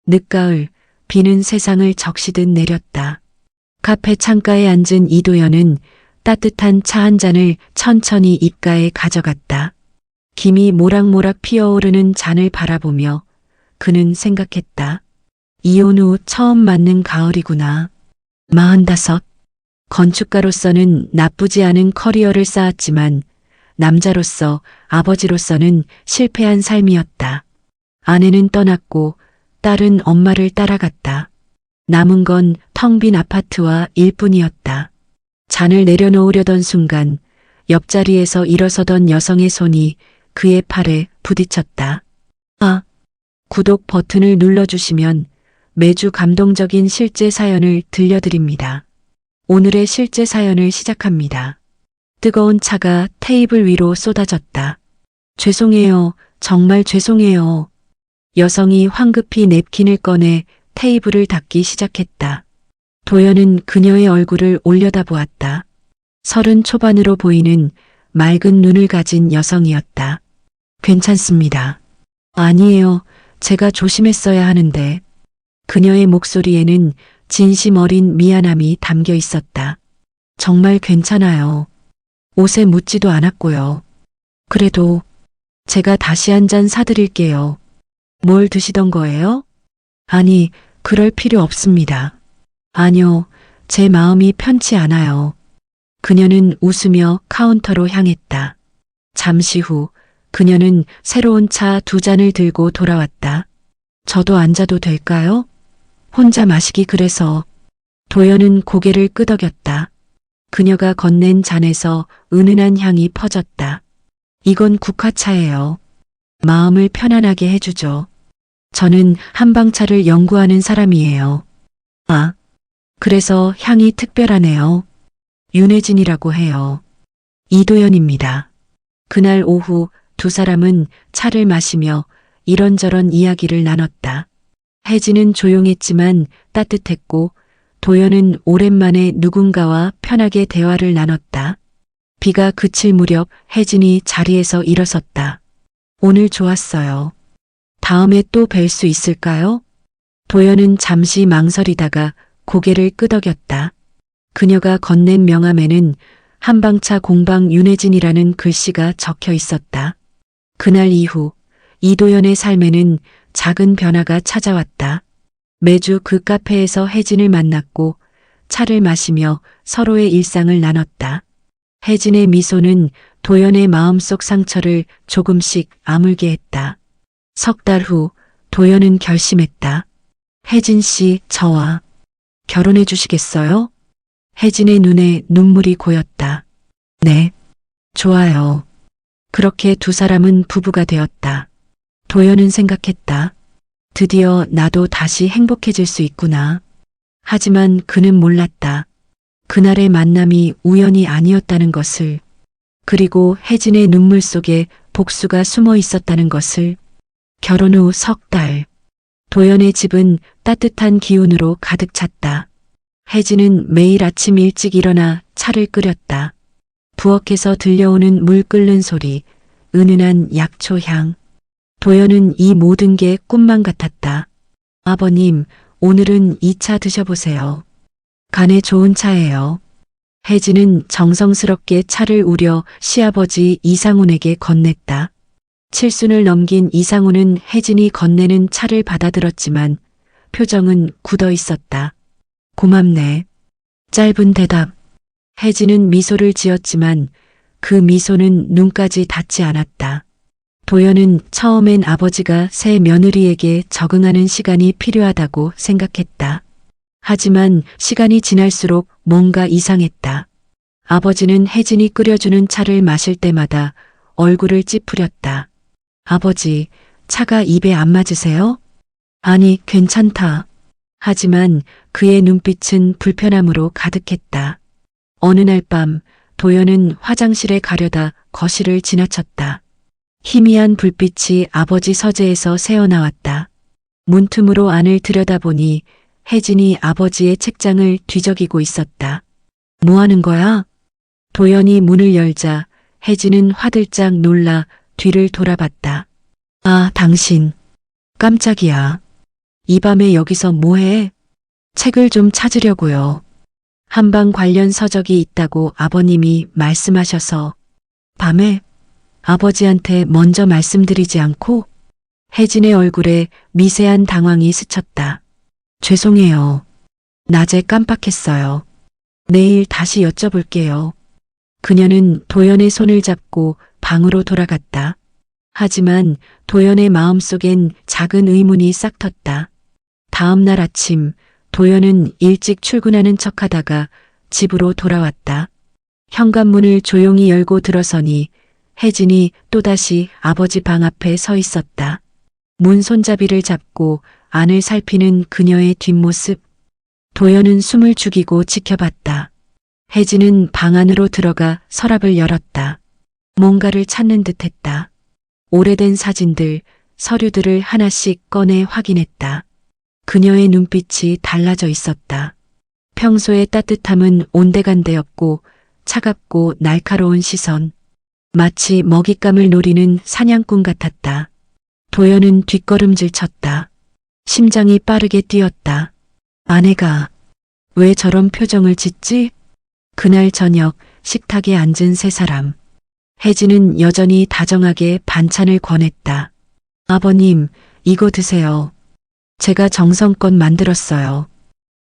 늦가을, 비는 세상을 적시듯 내렸다. 카페 창가에 앉은 이도연은 따뜻한 차 한 잔을 천천히 입가에 가져갔다. 김이 모락모락 피어오르는 잔을 바라보며 그는 생각했다. 이혼 후 처음 맞는 가을이구나. 45. 건축가로서는 나쁘지 않은 커리어를 쌓았지만 남자로서, 아버지로서는 실패한 삶이었다. 아내는 떠났고 딸은 엄마를 따라갔다. 남은 건 텅 빈 아파트와 일뿐이었다. 잔을 내려놓으려던 순간 옆자리에서 일어서던 여성의 손이 그의 팔에 부딪혔다. 구독 버튼을 눌러주시면 매주 감동적인 실제 사연을 들려드립니다. 오늘의 실제 사연을 시작합니다. 뜨거운 차가 테이블 위로 쏟아졌다. 죄송해요. 정말 죄송해요. 여성이 황급히 냅킨을 꺼내 테이블을 닦기 시작했다. 도연은 그녀의 얼굴을 올려다보았다. 30 초반으로 보이는 맑은 눈을 가진 여성이었다. 괜찮습니다. 아니에요. 제가 조심했어야 하는데. 그녀의 목소리에는 진심 어린 미안함이 담겨 있었다. 정말 괜찮아요. 옷에 묻지도 않았고요. 그래도 제가 다시 한 잔 사드릴게요. 뭘 드시던 거예요? 아니, 그럴 필요 없습니다. 아니요, 제 마음이 편치 않아요. 그녀는 웃으며 카운터로 향했다. 잠시 후 그녀는 새로운 차 2잔을 들고 돌아왔다. 저도 앉아도 될까요? 혼자 마시기 그래서. 도연은 고개를 끄덕였다. 그녀가 건넨 잔에서 은은한 향이 퍼졌다. 이건 국화차예요. 마음을 편안하게 해주죠. 저는 한방차를 연구하는 사람이에요. 그래서 향이 특별하네요. 윤혜진이라고 해요. 이도연입니다. 그날 오후 두 사람은 차를 마시며 이런저런 이야기를 나눴다. 혜진은 조용했지만 따뜻했고 도연은 오랜만에 누군가와 편하게 대화를 나눴다. 비가 그칠 무렵 혜진이 자리에서 일어섰다. 오늘 좋았어요. 다음에 또 뵐 수 있을까요? 도연은 잠시 망설이다가 고개를 끄덕였다. 그녀가 건넨 명함에는 한방차 공방 윤혜진이라는 글씨가 적혀 있었다. 그날 이후 이도연의 삶에는 작은 변화가 찾아왔다. 매주 그 카페에서 혜진을 만났고 차를 마시며 서로의 일상을 나눴다. 혜진의 미소는 도연의 마음속 상처를 조금씩 아물게 했다. 석 달 후 도연은 결심했다. 혜진 씨, 저와 결혼해 주시겠어요? 혜진의 눈에 눈물이 고였다. 네, 좋아요. 그렇게 두 사람은 부부가 되었다. 도연은 생각했다. 드디어 나도 다시 행복해질 수 있구나. 하지만 그는 몰랐다. 그날의 만남이 우연이 아니었다는 것을, 그리고 혜진의 눈물 속에 복수가 숨어 있었다는 것을. 결혼 후 석 달, 도연의 집은 따뜻한 기운으로 가득 찼다. 혜진은 매일 아침 일찍 일어나 차를 끓였다. 부엌에서 들려오는 물 끓는 소리, 은은한 약초 향. 도연은 이 모든 게 꿈만 같았다. 아버님, 오늘은 이 차 드셔보세요. 간에 좋은 차예요. 혜진은 정성스럽게 차를 우려 시아버지 이상훈에게 건넸다. 7순을 넘긴 이상훈은 혜진이 건네는 차를 받아들었지만 표정은 굳어 있었다. 고맙네. 짧은 대답. 혜진은 미소를 지었지만 그 미소는 눈까지 닿지 않았다. 도연은 처음엔 아버지가 새 며느리에게 적응하는 시간이 필요하다고 생각했다. 하지만 시간이 지날수록 뭔가 이상했다. 아버지는 혜진이 끓여주는 차를 마실 때마다 얼굴을 찌푸렸다. 아버지, 차가 입에 안 맞으세요? 아니, 괜찮다. 하지만 그의 눈빛은 불편함으로 가득했다. 어느 날 밤 도연은 화장실에 가려다 거실을 지나쳤다. 희미한 불빛이 아버지 서재에서 새어나왔다. 문틈으로 안을 들여다보니 혜진이 아버지의 책장을 뒤적이고 있었다. 뭐 하는 거야? 도연이 문을 열자 혜진은 화들짝 놀라 뒤를 돌아봤다. 아, 당신. 깜짝이야. 이 밤에 여기서 뭐해? 책을 좀 찾으려고요. 한방 관련 서적이 있다고 아버님이 말씀하셔서 밤에 아버지한테 먼저 말씀드리지 않고 혜진의 얼굴에 미세한 당황이 스쳤다. 죄송해요. 낮에 깜빡했어요. 내일 다시 여쭤볼게요. 그녀는 도연의 손을 잡고 방으로 돌아갔다. 하지만 도연의 마음속엔 작은 의문이 싹 텄다. 다음 날 아침 도연은 일찍 출근하는 척하다가 집으로 돌아왔다. 현관문을 조용히 열고 들어서니 혜진이 또다시 아버지 방 앞에 서 있었다. 문 손잡이를 잡고 안을 살피는 그녀의 뒷모습. 도연은 숨을 죽이고 지켜봤다. 혜진은 방 안으로 들어가 서랍을 열었다. 뭔가를 찾는 듯했다. 오래된 사진들, 서류들을 하나씩 꺼내 확인했다. 그녀의 눈빛이 달라져 있었다. 평소의 따뜻함은 온데간데였고 차갑고 날카로운 시선. 마치 먹잇감을 노리는 사냥꾼 같았다. 도연은 뒷걸음질 쳤다. 심장이 빠르게 뛰었다. 아내가 왜 저런 표정을 짓지? 그날 저녁 식탁에 앉은 세 사람. 혜진은 여전히 다정하게 반찬을 권했다. 아버님, 이거 드세요. 제가 정성껏 만들었어요.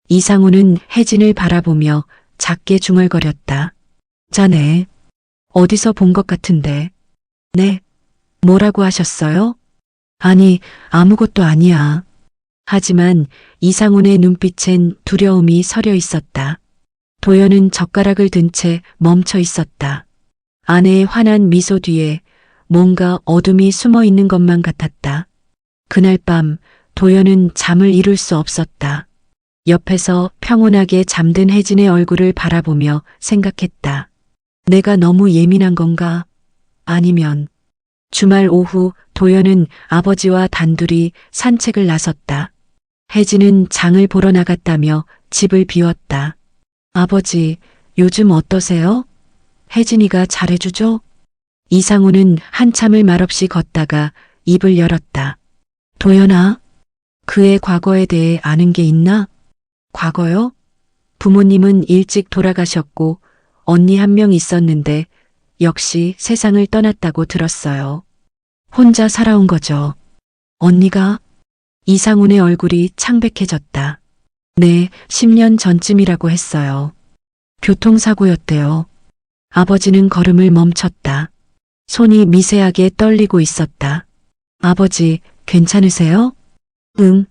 이상우는 혜진을 바라보며 작게 중얼거렸다. 자네, 어디서 본 것 같은데. 네, 뭐라고 하셨어요? 아니, 아무것도 아니야. 하지만 이상훈의 눈빛엔 두려움이 서려 있었다. 도연은 젓가락을 든 채 멈춰 있었다. 아내의 환한 미소 뒤에 뭔가 어둠이 숨어 있는 것만 같았다. 그날 밤 도연은 잠을 이룰 수 없었다. 옆에서 평온하게 잠든 혜진의 얼굴을 바라보며 생각했다. 내가 너무 예민한 건가? 아니면 주말 오후 도연은 아버지와 단둘이 산책을 나섰다. 혜진은 장을 보러 나갔다며 집을 비웠다. 아버지, 요즘 어떠세요? 혜진이가 잘해주죠? 이상우는 한참을 말없이 걷다가 입을 열었다. 도연아, 그의 과거에 대해 아는 게 있나? 과거요? 부모님은 일찍 돌아가셨고 언니 한 명 있었는데 역시 세상을 떠났다고 들었어요. 혼자 살아온 거죠. 언니가? 이상훈의 얼굴이 창백해졌다. 네, 10년 전쯤이라고 했어요. 교통사고였대요. 아버지는 걸음을 멈췄다. 손이 미세하게 떨리고 있었다. 아버지, 괜찮으세요? 응,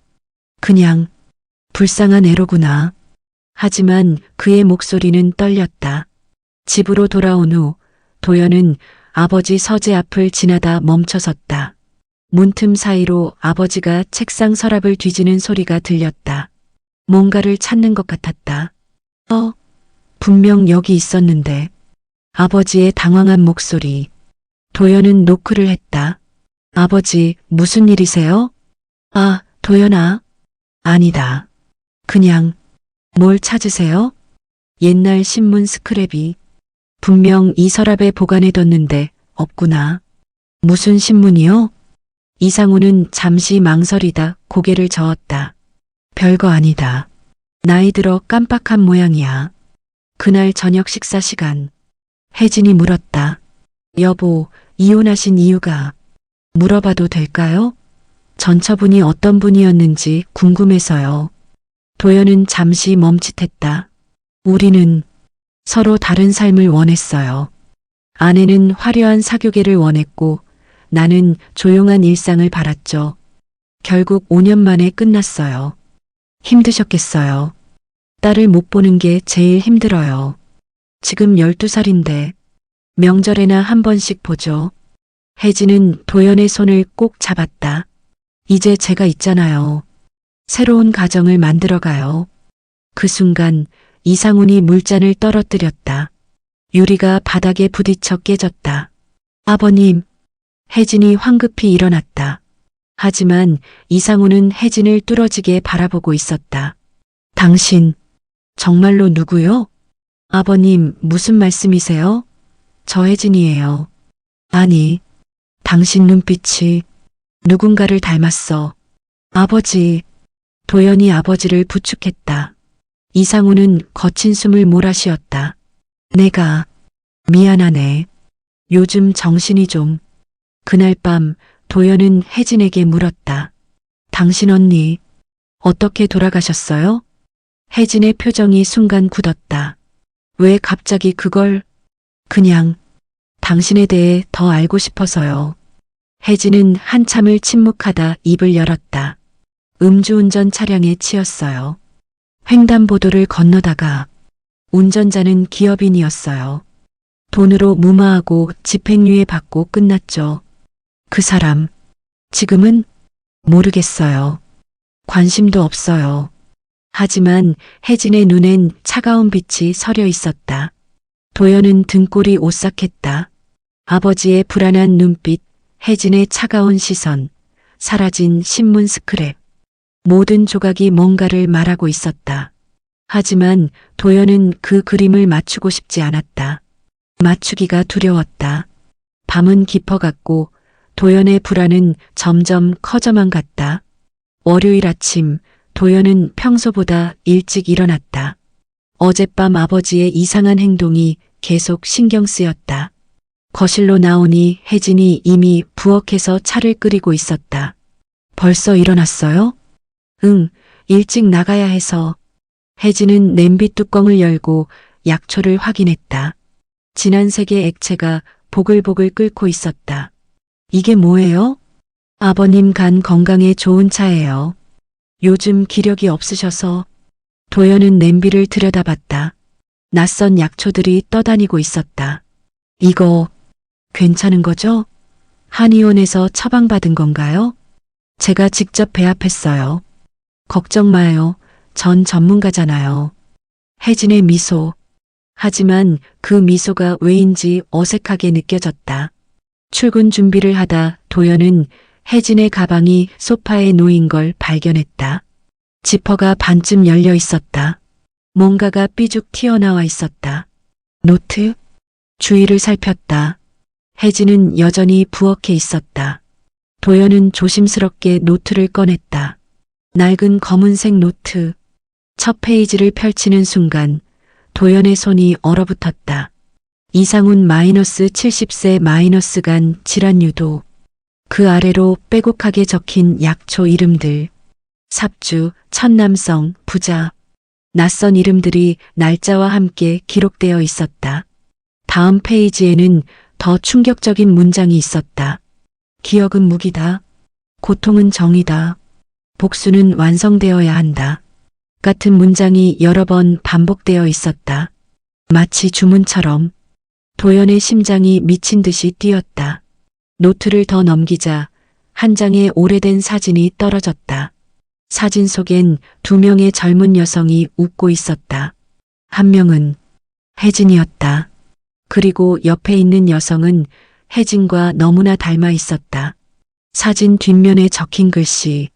그냥 불쌍한 애로구나. 하지만 그의 목소리는 떨렸다. 집으로 돌아온 후 도연은 아버지 서재 앞을 지나다 멈춰섰다. 문틈 사이로 아버지가 책상 서랍을 뒤지는 소리가 들렸다. 뭔가를 찾는 것 같았다. 분명 여기 있었는데. 아버지의 당황한 목소리. 도연은 노크를 했다. 아버지, 무슨 일이세요? 아, 도연아. 아니다. 그냥 뭘 찾으세요? 옛날 신문 스크랩이. 분명 이 서랍에 보관해뒀는데 없구나. 무슨 신문이요? 이상우는 잠시 망설이다 고개를 저었다. 별거 아니다. 나이 들어 깜빡한 모양이야. 그날 저녁 식사 시간. 혜진이 물었다. 여보, 이혼하신 이유가 물어봐도 될까요? 전처분이 어떤 분이었는지 궁금해서요. 도연은 잠시 멈칫했다. 우리는 서로 다른 삶을 원했어요. 아내는 화려한 사교계를 원했고 나는 조용한 일상을 바랐죠. 결국 5년 만에 끝났어요. 힘드셨겠어요. 딸을 못 보는 게 제일 힘들어요. 지금 12살인데 명절에나 한 번씩 보죠. 혜진은 도연의 손을 꼭 잡았다. 이제 제가 있잖아요. 새로운 가정을 만들어가요. 그 순간 이상훈이 물잔을 떨어뜨렸다. 유리가 바닥에 부딪혀 깨졌다. 아버님. 혜진이 황급히 일어났다. 하지만 이상훈은 혜진을 뚫어지게 바라보고 있었다. 당신, 정말로 누구요? 아버님, 무슨 말씀이세요? 저 혜진이에요. 아니, 당신 눈빛이 누군가를 닮았어. 아버지, 도연이 아버지를 부축했다. 이상우는 거친 숨을 몰아쉬었다. 내가 미안하네. 요즘 정신이 좀. 그날 밤 도연은 혜진에게 물었다. 당신 언니 어떻게 돌아가셨어요? 혜진의 표정이 순간 굳었다. 왜 갑자기 그걸? 그냥 당신에 대해 더 알고 싶어서요. 혜진은 한참을 침묵하다 입을 열었다. 음주운전 차량에 치였어요. 횡단보도를 건너다가 운전자는 기업인이었어요. 돈으로 무마하고 집행유예 받고 끝났죠. 그 사람 지금은 모르겠어요. 관심도 없어요. 하지만 혜진의 눈엔 차가운 빛이 서려 있었다. 도연은 등골이 오싹했다. 아버지의 불안한 눈빛, 혜진의 차가운 시선, 사라진 신문 스크랩. 모든 조각이 뭔가를 말하고 있었다. 하지만 도연은 그 그림을 맞추고 싶지 않았다. 맞추기가 두려웠다. 밤은 깊어갔고 도연의 불안은 점점 커져만 갔다. 월요일 아침 도연은 평소보다 일찍 일어났다. 어젯밤 아버지의 이상한 행동이 계속 신경 쓰였다. 거실로 나오니 혜진이 이미 부엌에서 차를 끓이고 있었다. 벌써 일어났어요? 응, 일찍 나가야 해서. 혜진은 냄비 뚜껑을 열고 약초를 확인했다. 진한 색의 액체가 보글보글 끓고 있었다. 이게 뭐예요? 아버님 간 건강에 좋은 차예요. 요즘 기력이 없으셔서. 도연은 냄비를 들여다봤다. 낯선 약초들이 떠다니고 있었다. 이거 괜찮은 거죠? 한의원에서 처방받은 건가요? 제가 직접 배합했어요. 걱정 마요. 전 전문가잖아요. 혜진의 미소. 하지만 그 미소가 왜인지 어색하게 느껴졌다. 출근 준비를 하다 도연은 혜진의 가방이 소파에 놓인 걸 발견했다. 지퍼가 반쯤 열려 있었다. 뭔가가 삐죽 튀어나와 있었다. 노트? 주위를 살폈다. 혜진은 여전히 부엌에 있었다. 도연은 조심스럽게 노트를 꺼냈다. 낡은 검은색 노트. 첫 페이지를 펼치는 순간 도연의 손이 얼어붙었다. 이상훈 -70세 -간 질환 유도. 그 아래로 빼곡하게 적힌 약초 이름들. 삽주, 천남성, 부자. 낯선 이름들이 날짜와 함께 기록되어 있었다. 다음 페이지에는 더 충격적인 문장이 있었다. 기억은 무기다. 고통은 정의다. 복수는 완성되어야 한다. 같은 문장이 여러 번 반복되어 있었다. 마치 주문처럼. 도연의 심장이 미친 듯이 뛰었다. 노트를 더 넘기자 한 장의 오래된 사진이 떨어졌다. 사진 속엔 2명의 젊은 여성이 웃고 있었다. 한 명은 혜진이었다. 그리고 옆에 있는 여성은 혜진과 너무나 닮아 있었다. 사진 뒷면에 적힌 글씨.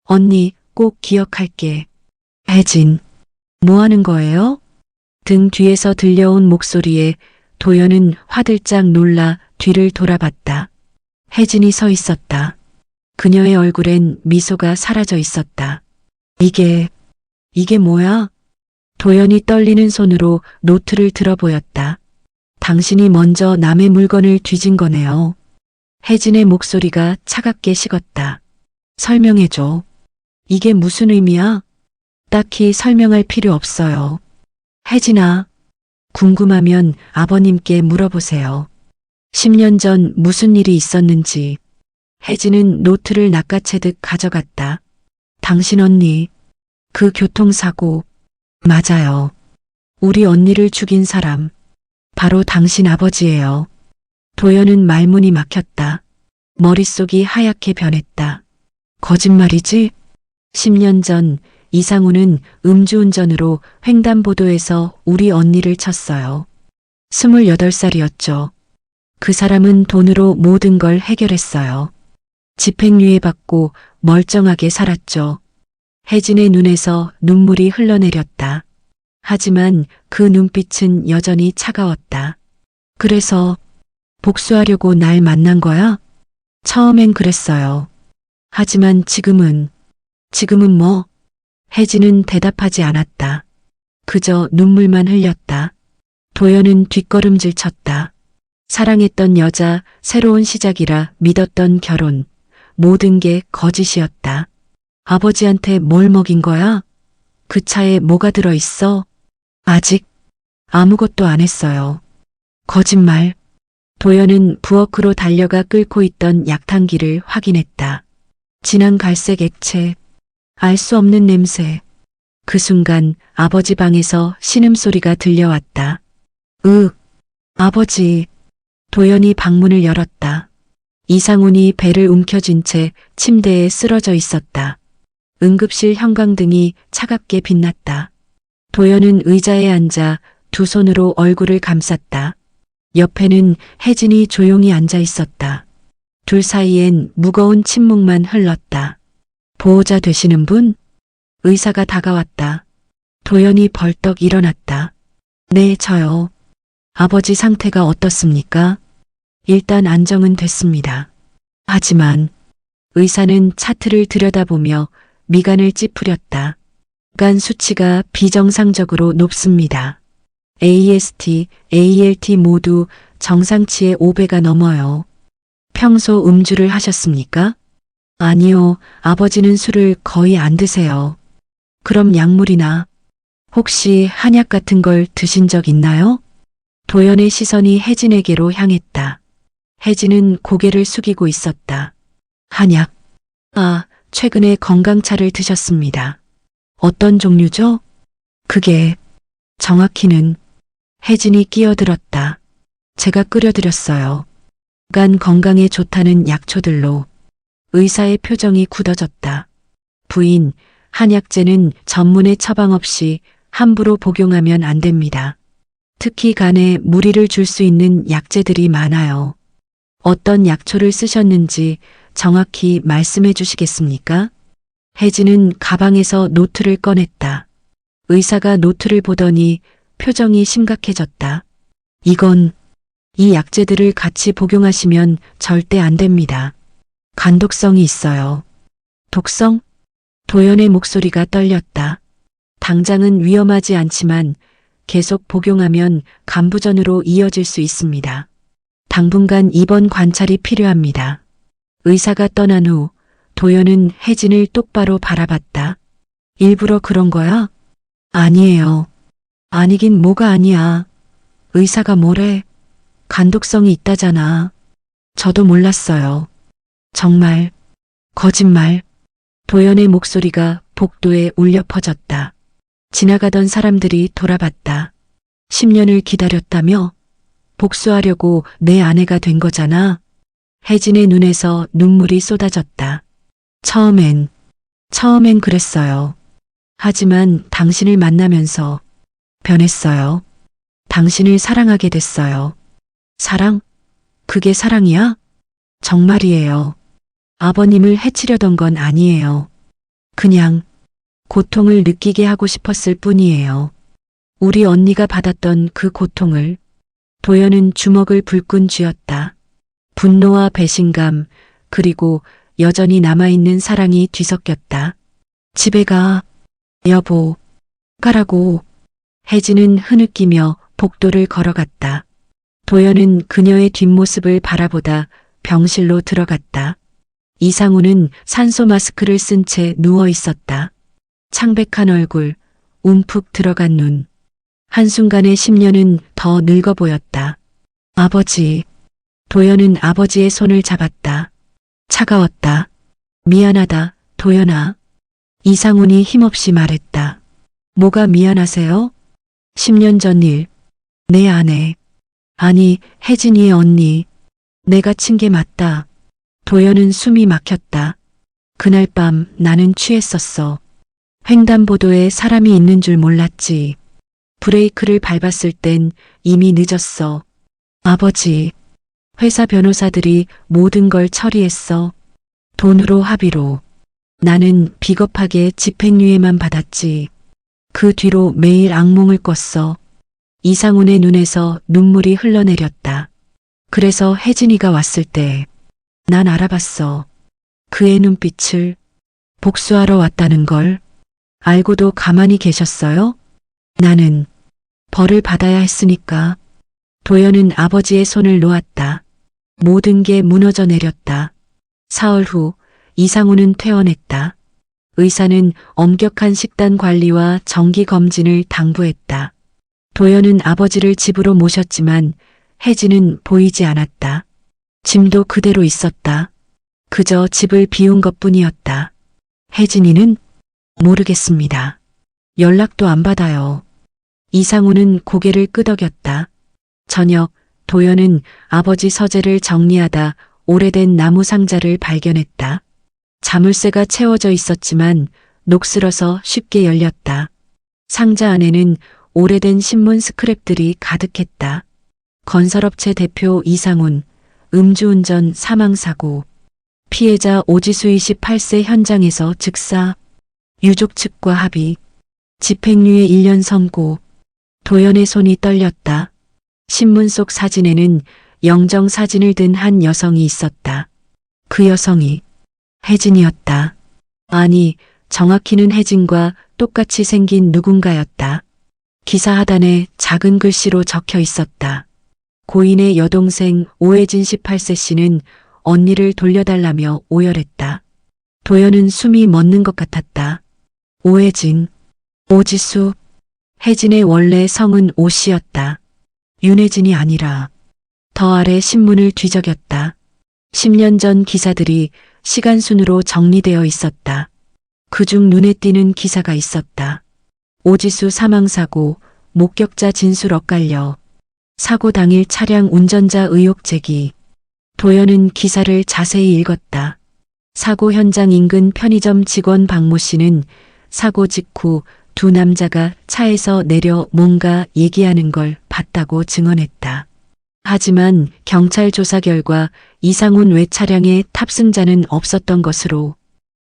언니 꼭 기억할게. 혜진. 뭐 하는 거예요? 등 뒤에서 들려온 목소리에 도연은 화들짝 놀라 뒤를 돌아봤다. 혜진이 서 있었다. 그녀의 얼굴엔 미소가 사라져 있었다. 이게 뭐야? 도연이 떨리는 손으로 노트를 들어 보였다. 당신이 먼저 남의 물건을 뒤진 거네요. 혜진의 목소리가 차갑게 식었다. 설명해줘. 이게 무슨 의미야? 딱히 설명할 필요 없어요. 혜진아, 궁금하면 아버님께 물어보세요. 10년 전 무슨 일이 있었는지. 혜진은 노트를 낚아채듯 가져갔다. 당신 언니, 그 교통사고. 맞아요. 우리 언니를 죽인 사람. 바로 당신 아버지예요. 도연은 말문이 막혔다. 머릿속이 하얗게 변했다. 거짓말이지? 10년 전 이상우는 음주운전으로 횡단보도에서 우리 언니를 쳤어요. 28살이었죠. 그 사람은 돈으로 모든 걸 해결했어요. 집행유예 받고 멀쩡하게 살았죠. 혜진의 눈에서 눈물이 흘러내렸다. 하지만 그 눈빛은 여전히 차가웠다. 그래서 복수하려고 날 만난 거야? 처음엔 그랬어요. 하지만 지금은 뭐? 혜진은 대답하지 않았다. 그저 눈물만 흘렸다. 도연은 뒷걸음질 쳤다. 사랑했던 여자, 새로운 시작이라 믿었던 결혼, 모든 게 거짓이었다. 아버지한테 뭘 먹인 거야? 그 차에 뭐가 들어있어? 아직 아무것도 안 했어요. 거짓말. 도연은 부엌으로 달려가 끓고 있던 약탕기를 확인했다. 진한 갈색 액체, 알 수 없는 냄새. 그 순간 아버지 방에서 신음소리가 들려왔다. 아버지. 도연이 방문을 열었다. 이상훈이 배를 움켜쥔 채 침대에 쓰러져 있었다. 응급실 형광등이 차갑게 빛났다. 도연은 의자에 앉아 두 손으로 얼굴을 감쌌다. 옆에는 혜진이 조용히 앉아 있었다. 둘 사이엔 무거운 침묵만 흘렀다. 보호자 되시는 분? 의사가 다가왔다. 도연이 벌떡 일어났다. 네, 저요. 아버지 상태가 어떻습니까? 일단 안정은 됐습니다. 하지만 의사는 차트를 들여다보며 미간을 찌푸렸다. 간 수치가 비정상적으로 높습니다. AST, ALT 모두 정상치의 5배가 넘어요. 평소 음주를 하셨습니까? 아니요, 아버지는 술을 거의 안 드세요. 그럼 약물이나 혹시 한약 같은 걸 드신 적 있나요? 도연의 시선이 혜진에게로 향했다. 혜진은 고개를 숙이고 있었다. 한약. 최근에 건강차를 드셨습니다. 어떤 종류죠? 그게 정확히는 혜진이 끼어들었다. 제가 끓여드렸어요. 간 건강에 좋다는 약초들로. 의사의 표정이 굳어졌다. 부인, 한약재는 전문의 처방 없이 함부로 복용하면 안 됩니다. 특히 간에 무리를 줄 수 있는 약재들이 많아요. 어떤 약초를 쓰셨는지 정확히 말씀해 주시겠습니까? 혜진은 가방에서 노트를 꺼냈다. 의사가 노트를 보더니 표정이 심각해졌다. 이 약재들을 같이 복용하시면 절대 안 됩니다. 간독성이 있어요. 독성? 도연의 목소리가 떨렸다. 당장은 위험하지 않지만 계속 복용하면 간부전으로 이어질 수 있습니다. 당분간 입원 관찰이 필요합니다. 의사가 떠난 후 도연은 혜진을 똑바로 바라봤다. 일부러 그런 거야? 아니에요. 아니긴 뭐가 아니야. 의사가 뭐래? 간독성이 있다잖아. 저도 몰랐어요. 정말, 거짓말. 도연의 목소리가 복도에 울려 퍼졌다. 지나가던 사람들이 돌아봤다. 10년을 기다렸다며? 복수하려고 내 아내가 된 거잖아. 혜진의 눈에서 눈물이 쏟아졌다. 처음엔 그랬어요. 하지만 당신을 만나면서 변했어요. 당신을 사랑하게 됐어요. 사랑? 그게 사랑이야? 정말이에요. 아버님을 해치려던 건 아니에요. 그냥 고통을 느끼게 하고 싶었을 뿐이에요. 우리 언니가 받았던 그 고통을. 도연은 주먹을 불끈 쥐었다. 분노와 배신감, 그리고 여전히 남아있는 사랑이 뒤섞였다. 집에 가. 여보. 가라고. 혜진은 흐느끼며 복도를 걸어갔다. 도연은 그녀의 뒷모습을 바라보다 병실로 들어갔다. 이상우는 산소 마스크를 쓴 채 누워 있었다. 창백한 얼굴, 움푹 들어간 눈. 한순간에 10년은 더 늙어 보였다. 아버지. 도연은 아버지의 손을 잡았다. 차가웠다. 미안하다, 도연아. 이상훈이 힘없이 말했다. 뭐가 미안하세요? 10년 전 일. 내 아내. 아니, 혜진이의 언니. 내가 친 게 맞다. 도연은 숨이 막혔다. 그날 밤 나는 취했었어. 횡단보도에 사람이 있는 줄 몰랐지. 브레이크를 밟았을 땐 이미 늦었어. 아버지. 회사 변호사들이 모든 걸 처리했어. 돈으로 합의로. 나는 비겁하게 집행유예만 받았지. 그 뒤로 매일 악몽을 꿨어. 이상훈의 눈에서 눈물이 흘러내렸다. 그래서 혜진이가 왔을 때 난 알아봤어. 그의 눈빛을. 복수하러 왔다는 걸. 알고도 가만히 계셨어요? 나는 벌을 받아야 했으니까. 도연은 아버지의 손을 놓았다. 모든 게 무너져 내렸다. 사흘 후 이상우는 퇴원했다. 의사는 엄격한 식단 관리와 정기 검진을 당부했다. 도연은 아버지를 집으로 모셨지만 혜진은 보이지 않았다. 짐도 그대로 있었다. 그저 집을 비운 것뿐이었다. 혜진이는? 모르겠습니다. 연락도 안 받아요. 이상우는 고개를 끄덕였다. 저녁 도연은 아버지 서재를 정리하다 오래된 나무 상자를 발견했다. 자물쇠가 채워져 있었지만 녹슬어서 쉽게 열렸다. 상자 안에는 오래된 신문 스크랩들이 가득했다. 건설업체 대표 이상훈, 음주운전 사망사고, 피해자 오지수 28세 현장에서 즉사, 유족 측과 합의, 집행유예 1년 선고. 도연의 손이 떨렸다. 신문 속 사진에는 영정 사진을 든 한 여성이 있었다. 그 여성이 혜진이었다. 아니, 정확히는 혜진과 똑같이 생긴 누군가였다. 기사 하단에 작은 글씨로 적혀 있었다. 고인의 여동생 오혜진 18세 씨는 언니를 돌려달라며 오열했다. 도연은 숨이 멎는 것 같았다. 오혜진, 오지수, 혜진의 원래 성은 오씨였다. 윤혜진이 아니라. 더 아래 신문을 뒤적였다. 10년 전 기사들이 시간순으로 정리되어 있었다. 그중 눈에 띄는 기사가 있었다. 오지수 사망사고, 목격자 진술 엇갈려. 사고 당일 차량 운전자 의혹 제기. 도연은 기사를 자세히 읽었다. 사고 현장 인근 편의점 직원 박모 씨는 사고 직후 두 남자가 차에서 내려 뭔가 얘기하는 걸 봤다고 증언했다. 하지만 경찰 조사 결과 이상훈 외 차량의 탑승자는 없었던 것으로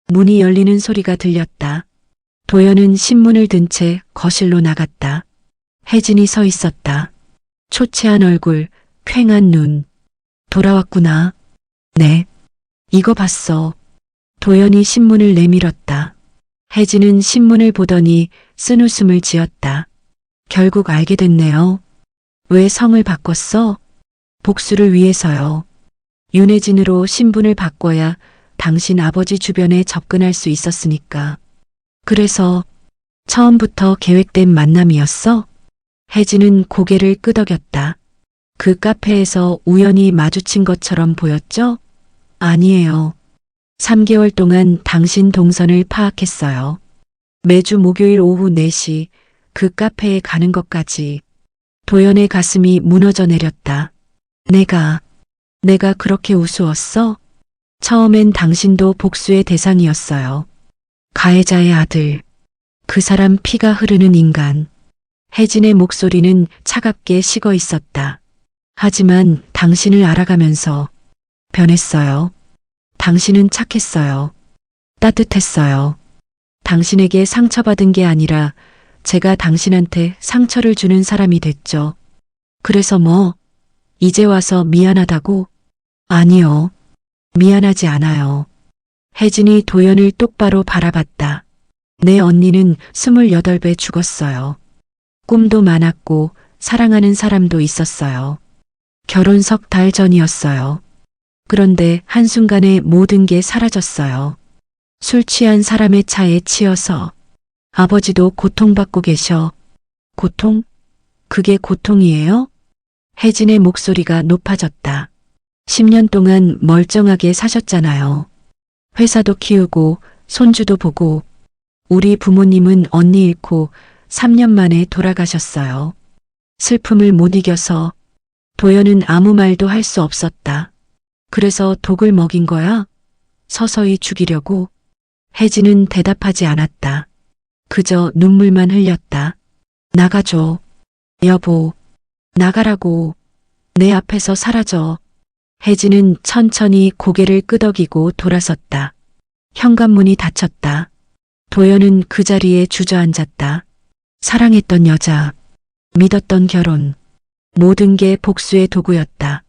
문이 열리는 소리가 들렸다. 도연은 신문을 든 채 거실로 나갔다. 혜진이 서 있었다. 초췌한 얼굴, 퀭한 눈. 돌아왔구나. 네. 이거 봤어. 도연이 신문을 내밀었다. 혜진은 신문을 보더니 쓴웃음을 지었다. 결국 알게 됐네요. 왜 성을 바꿨어? 복수를 위해서요. 윤혜진으로 신분을 바꿔야 당신 아버지 주변에 접근할 수 있었으니까. 그래서 처음부터 계획된 만남이었어? 혜진은 고개를 끄덕였다. 그 카페에서 우연히 마주친 것처럼 보였죠? 아니에요. 3개월 동안 당신 동선을 파악했어요. 매주 목요일 오후 4시 그 카페에 가는 것까지. 도연의 가슴이 무너져 내렸다. 내가 그렇게 우스웠어? 처음엔 당신도 복수의 대상이었어요. 가해자의 아들. 그 사람 피가 흐르는 인간. 혜진의 목소리는 차갑게 식어 있었다. 하지만 당신을 알아가면서 변했어요. 당신은 착했어요. 따뜻했어요. 당신에게 상처받은 게 아니라 제가 당신한테 상처를 주는 사람이 됐죠. 그래서 뭐, 이제 와서 미안하다고? 아니요. 미안하지 않아요. 혜진이 도연을 똑바로 바라봤다. 내 언니는 28배 죽었어요. 꿈도 많았고 사랑하는 사람도 있었어요. 결혼 석 달 전이었어요. 그런데 한순간에 모든 게 사라졌어요. 술 취한 사람의 차에 치여서. 아버지도 고통받고 계셔. 고통? 그게 고통이에요? 혜진의 목소리가 높아졌다. 10년 동안 멀쩡하게 사셨잖아요. 회사도 키우고 손주도 보고. 우리 부모님은 언니 잃고 3년 만에 돌아가셨어요. 슬픔을 못 이겨서. 도연은 아무 말도 할 수 없었다. 그래서 독을 먹인 거야? 서서히 죽이려고? 혜진은 대답하지 않았다. 그저 눈물만 흘렸다. 나가줘. 여보. 나가라고. 내 앞에서 사라져. 혜진은 천천히 고개를 끄덕이고 돌아섰다. 현관문이 닫혔다. 도연은 그 자리에 주저앉았다. 사랑했던 여자, 믿었던 결혼, 모든 게 복수의 도구였다.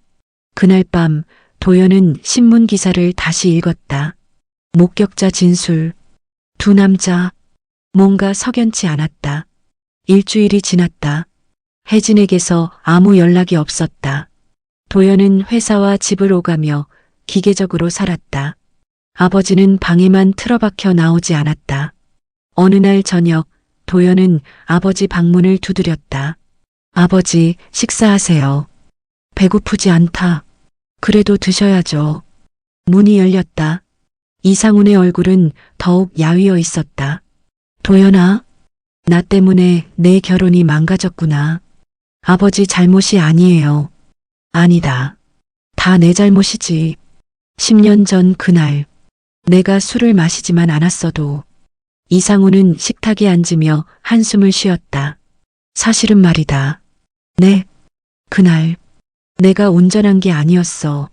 그날 밤 도연은 신문 기사를 다시 읽었다. 목격자 진술, 두 남자, 뭔가 석연치 않았다. 일주일이 지났다. 혜진에게서 아무 연락이 없었다. 도연은 회사와 집을 오가며 기계적으로 살았다. 아버지는 방에만 틀어박혀 나오지 않았다. 어느 날 저녁 도연은 아버지 방문을 두드렸다. 아버지, 식사하세요. 배고프지 않다. 그래도 드셔야죠. 문이 열렸다. 이상훈의 얼굴은 더욱 야위어 있었다. 도연아, 나 때문에 내 결혼이 망가졌구나. 아버지 잘못이 아니에요. 아니다. 다 내 잘못이지. 10년 전 그날 내가 술을 마시지만 않았어도 이상훈은 식탁에 앉으며 한숨을 쉬었다. 사실은 말이다. 네, 그날 내가 운전한 게 아니었어.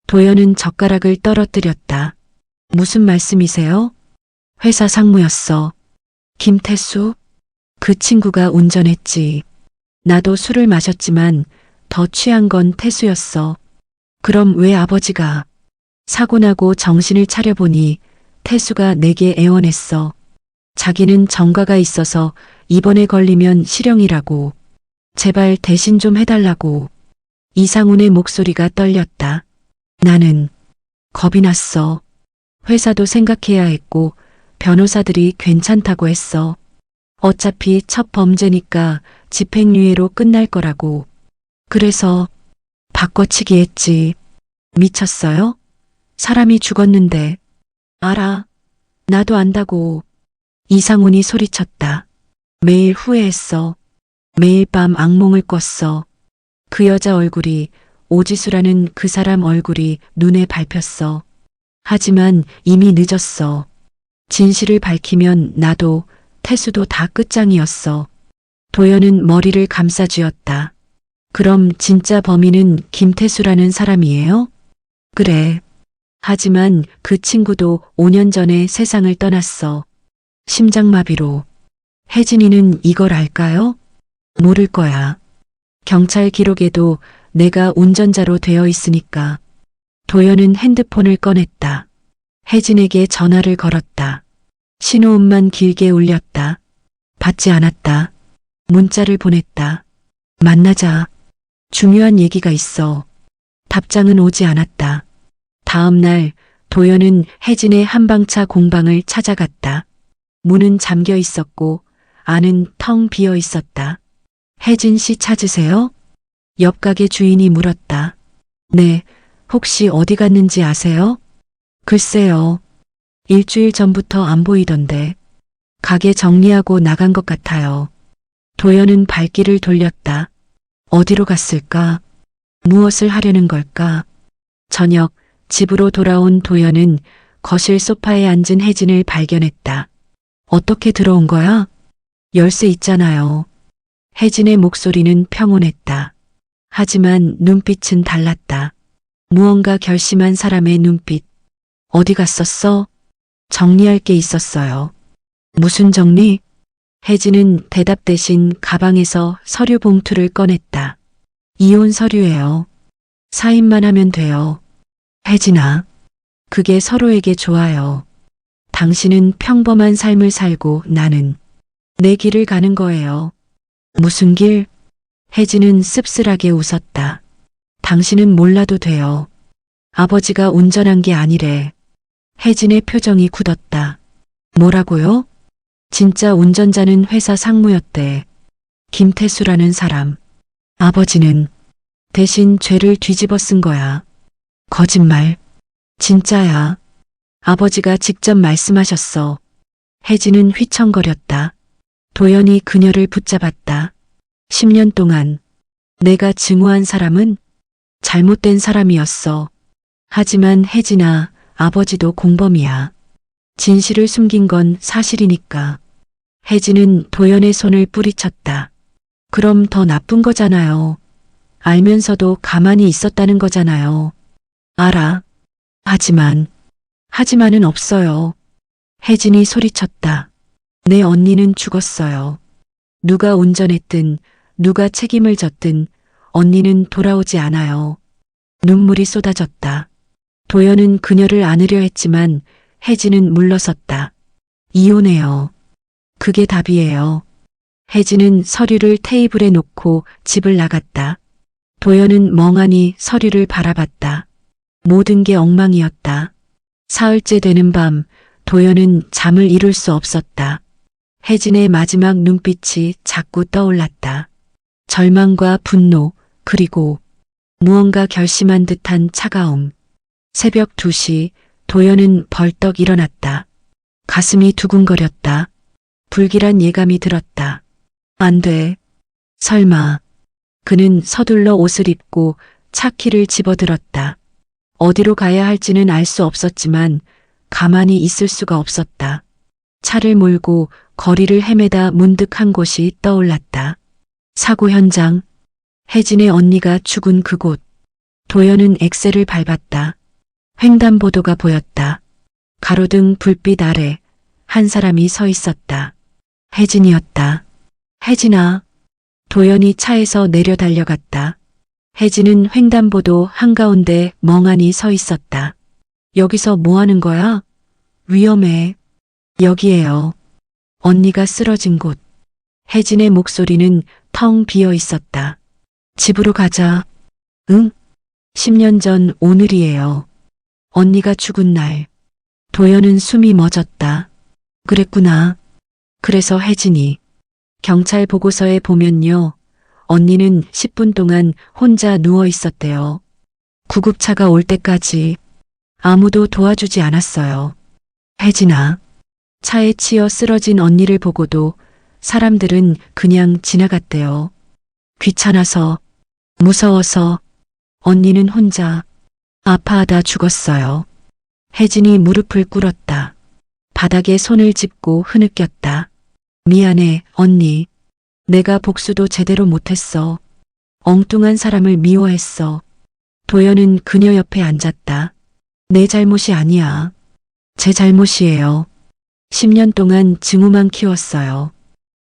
도연은 젓가락을 떨어뜨렸다. 무슨 말씀이세요? 회사 상무였어. 김태수? 그 친구가 운전했지. 나도 술을 마셨지만 더 취한 건 태수였어. 그럼 왜 아버지가? 사고 나고 정신을 차려보니 태수가 내게 애원했어. 자기는 정가가 있어서 이번에 걸리면 실형이라고. 제발 대신 좀 해달라고. 이상훈의 목소리가 떨렸다. 나는 겁이 났어. 회사도 생각해야 했고 변호사들이 괜찮다고 했어. 어차피 첫 범죄니까 집행유예로 끝날 거라고. 그래서 바꿔치기 했지. 미쳤어요? 사람이 죽었는데. 알아. 나도 안다고. 이상훈이 소리쳤다. 매일 후회했어. 매일 밤 악몽을 꿨어. 그 여자 얼굴이, 오지수라는 그 사람 얼굴이 눈에 밟혔어. 하지만 이미 늦었어. 진실을 밝히면 나도, 태수도 다 끝장이었어. 도연은 머리를 감싸쥐었다. 그럼 진짜 범인은 김태수라는 사람이에요? 그래. 하지만 그 친구도 5년 전에 세상을 떠났어. 심장마비로. 혜진이는 이걸 알까요? 모를 거야. 경찰 기록에도 내가 운전자로 되어 있으니까. 도연은 핸드폰을 꺼냈다. 혜진에게 전화를 걸었다. 신호음만 길게 울렸다. 받지 않았다. 문자를 보냈다. 만나자. 중요한 얘기가 있어. 답장은 오지 않았다. 다음 날 도연은 혜진의 한방차 공방을 찾아갔다. 문은 잠겨 있었고 안은 텅 비어 있었다. 혜진 씨 찾으세요? 옆 가게 주인이 물었다. 네, 혹시 어디 갔는지 아세요? 글쎄요. 일주일 전부터 안 보이던데. 가게 정리하고 나간 것 같아요. 도연은 발길을 돌렸다. 어디로 갔을까? 무엇을 하려는 걸까? 저녁 집으로 돌아온 도연은 거실 소파에 앉은 혜진을 발견했다. 어떻게 들어온 거야? 열쇠 있잖아요. 혜진의 목소리는 평온했다. 하지만 눈빛은 달랐다. 무언가 결심한 사람의 눈빛. 어디 갔었어? 정리할 게 있었어요. 무슨 정리? 혜진은 대답 대신 가방에서 서류 봉투를 꺼냈다. 이혼 서류예요. 사인만 하면 돼요. 혜진아, 그게 서로에게 좋아요. 당신은 평범한 삶을 살고 나는 내 길을 가는 거예요. 무슨 길? 혜진은 씁쓸하게 웃었다. 당신은 몰라도 돼요. 아버지가 운전한 게 아니래. 혜진의 표정이 굳었다. 뭐라고요? 진짜 운전자는 회사 상무였대. 김태수라는 사람. 아버지는 대신 죄를 뒤집어 쓴 거야. 거짓말. 진짜야. 아버지가 직접 말씀하셨어. 혜진은 휘청거렸다. 도연이 그녀를 붙잡았다. 10년 동안 내가 증오한 사람은 잘못된 사람이었어. 하지만 혜진아, 아버지도 공범이야. 진실을 숨긴 건 사실이니까. 혜진은 도연의 손을 뿌리쳤다. 그럼 더 나쁜 거잖아요. 알면서도 가만히 있었다는 거잖아요. 알아. 하지만은 없어요. 혜진이 소리쳤다. 내 언니는 죽었어요. 누가 운전했든 누가 책임을 졌든 언니는 돌아오지 않아요. 눈물이 쏟아졌다. 도연은 그녀를 안으려 했지만 혜진은 물러섰다. 이혼해요. 그게 답이에요. 혜진은 서류를 테이블에 놓고 집을 나갔다. 도연은 멍하니 서류를 바라봤다. 모든 게 엉망이었다. 사흘째 되는 밤, 도연은 잠을 이룰 수 없었다. 혜진의 마지막 눈빛이 자꾸 떠올랐다. 절망과 분노, 그리고 무언가 결심한 듯한 차가움. 새벽 2시, 도연은 벌떡 일어났다. 가슴이 두근거렸다. 불길한 예감이 들었다. 안 돼. 설마. 그는 서둘러 옷을 입고 차키를 집어들었다. 어디로 가야 할지는 알 수 없었지만 가만히 있을 수가 없었다. 차를 몰고 거리를 헤매다 문득 한 곳이 떠올랐다. 사고 현장. 혜진의 언니가 죽은 그곳. 도연은 엑셀을 밟았다. 횡단보도가 보였다. 가로등 불빛 아래 한 사람이 서 있었다. 혜진이었다. 혜진아. 도연이 차에서 내려 달려갔다. 혜진은 횡단보도 한가운데 멍하니 서 있었다. 여기서 뭐 하는 거야? 위험해. 여기에요. 언니가 쓰러진 곳. 혜진의 목소리는 텅 비어 있었다. 집으로 가자. 응? 10년 전 오늘이에요. 언니가 죽은 날. 도연은 숨이 멎었다. 그랬구나. 그래서 혜진이. 경찰 보고서에 보면요. 언니는 10분 동안 혼자 누워 있었대요. 구급차가 올 때까지 아무도 도와주지 않았어요. 혜진아. 차에 치여 쓰러진 언니를 보고도 사람들은 그냥 지나갔대요. 귀찮아서, 무서워서 언니는 혼자 아파하다 죽었어요. 혜진이 무릎을 꿇었다. 바닥에 손을 짚고 흐느꼈다. 미안해, 언니. 내가 복수도 제대로 못했어. 엉뚱한 사람을 미워했어. 도연은 그녀 옆에 앉았다. 내 잘못이 아니야. 제 잘못이에요. 10년 동안 증오만 키웠어요.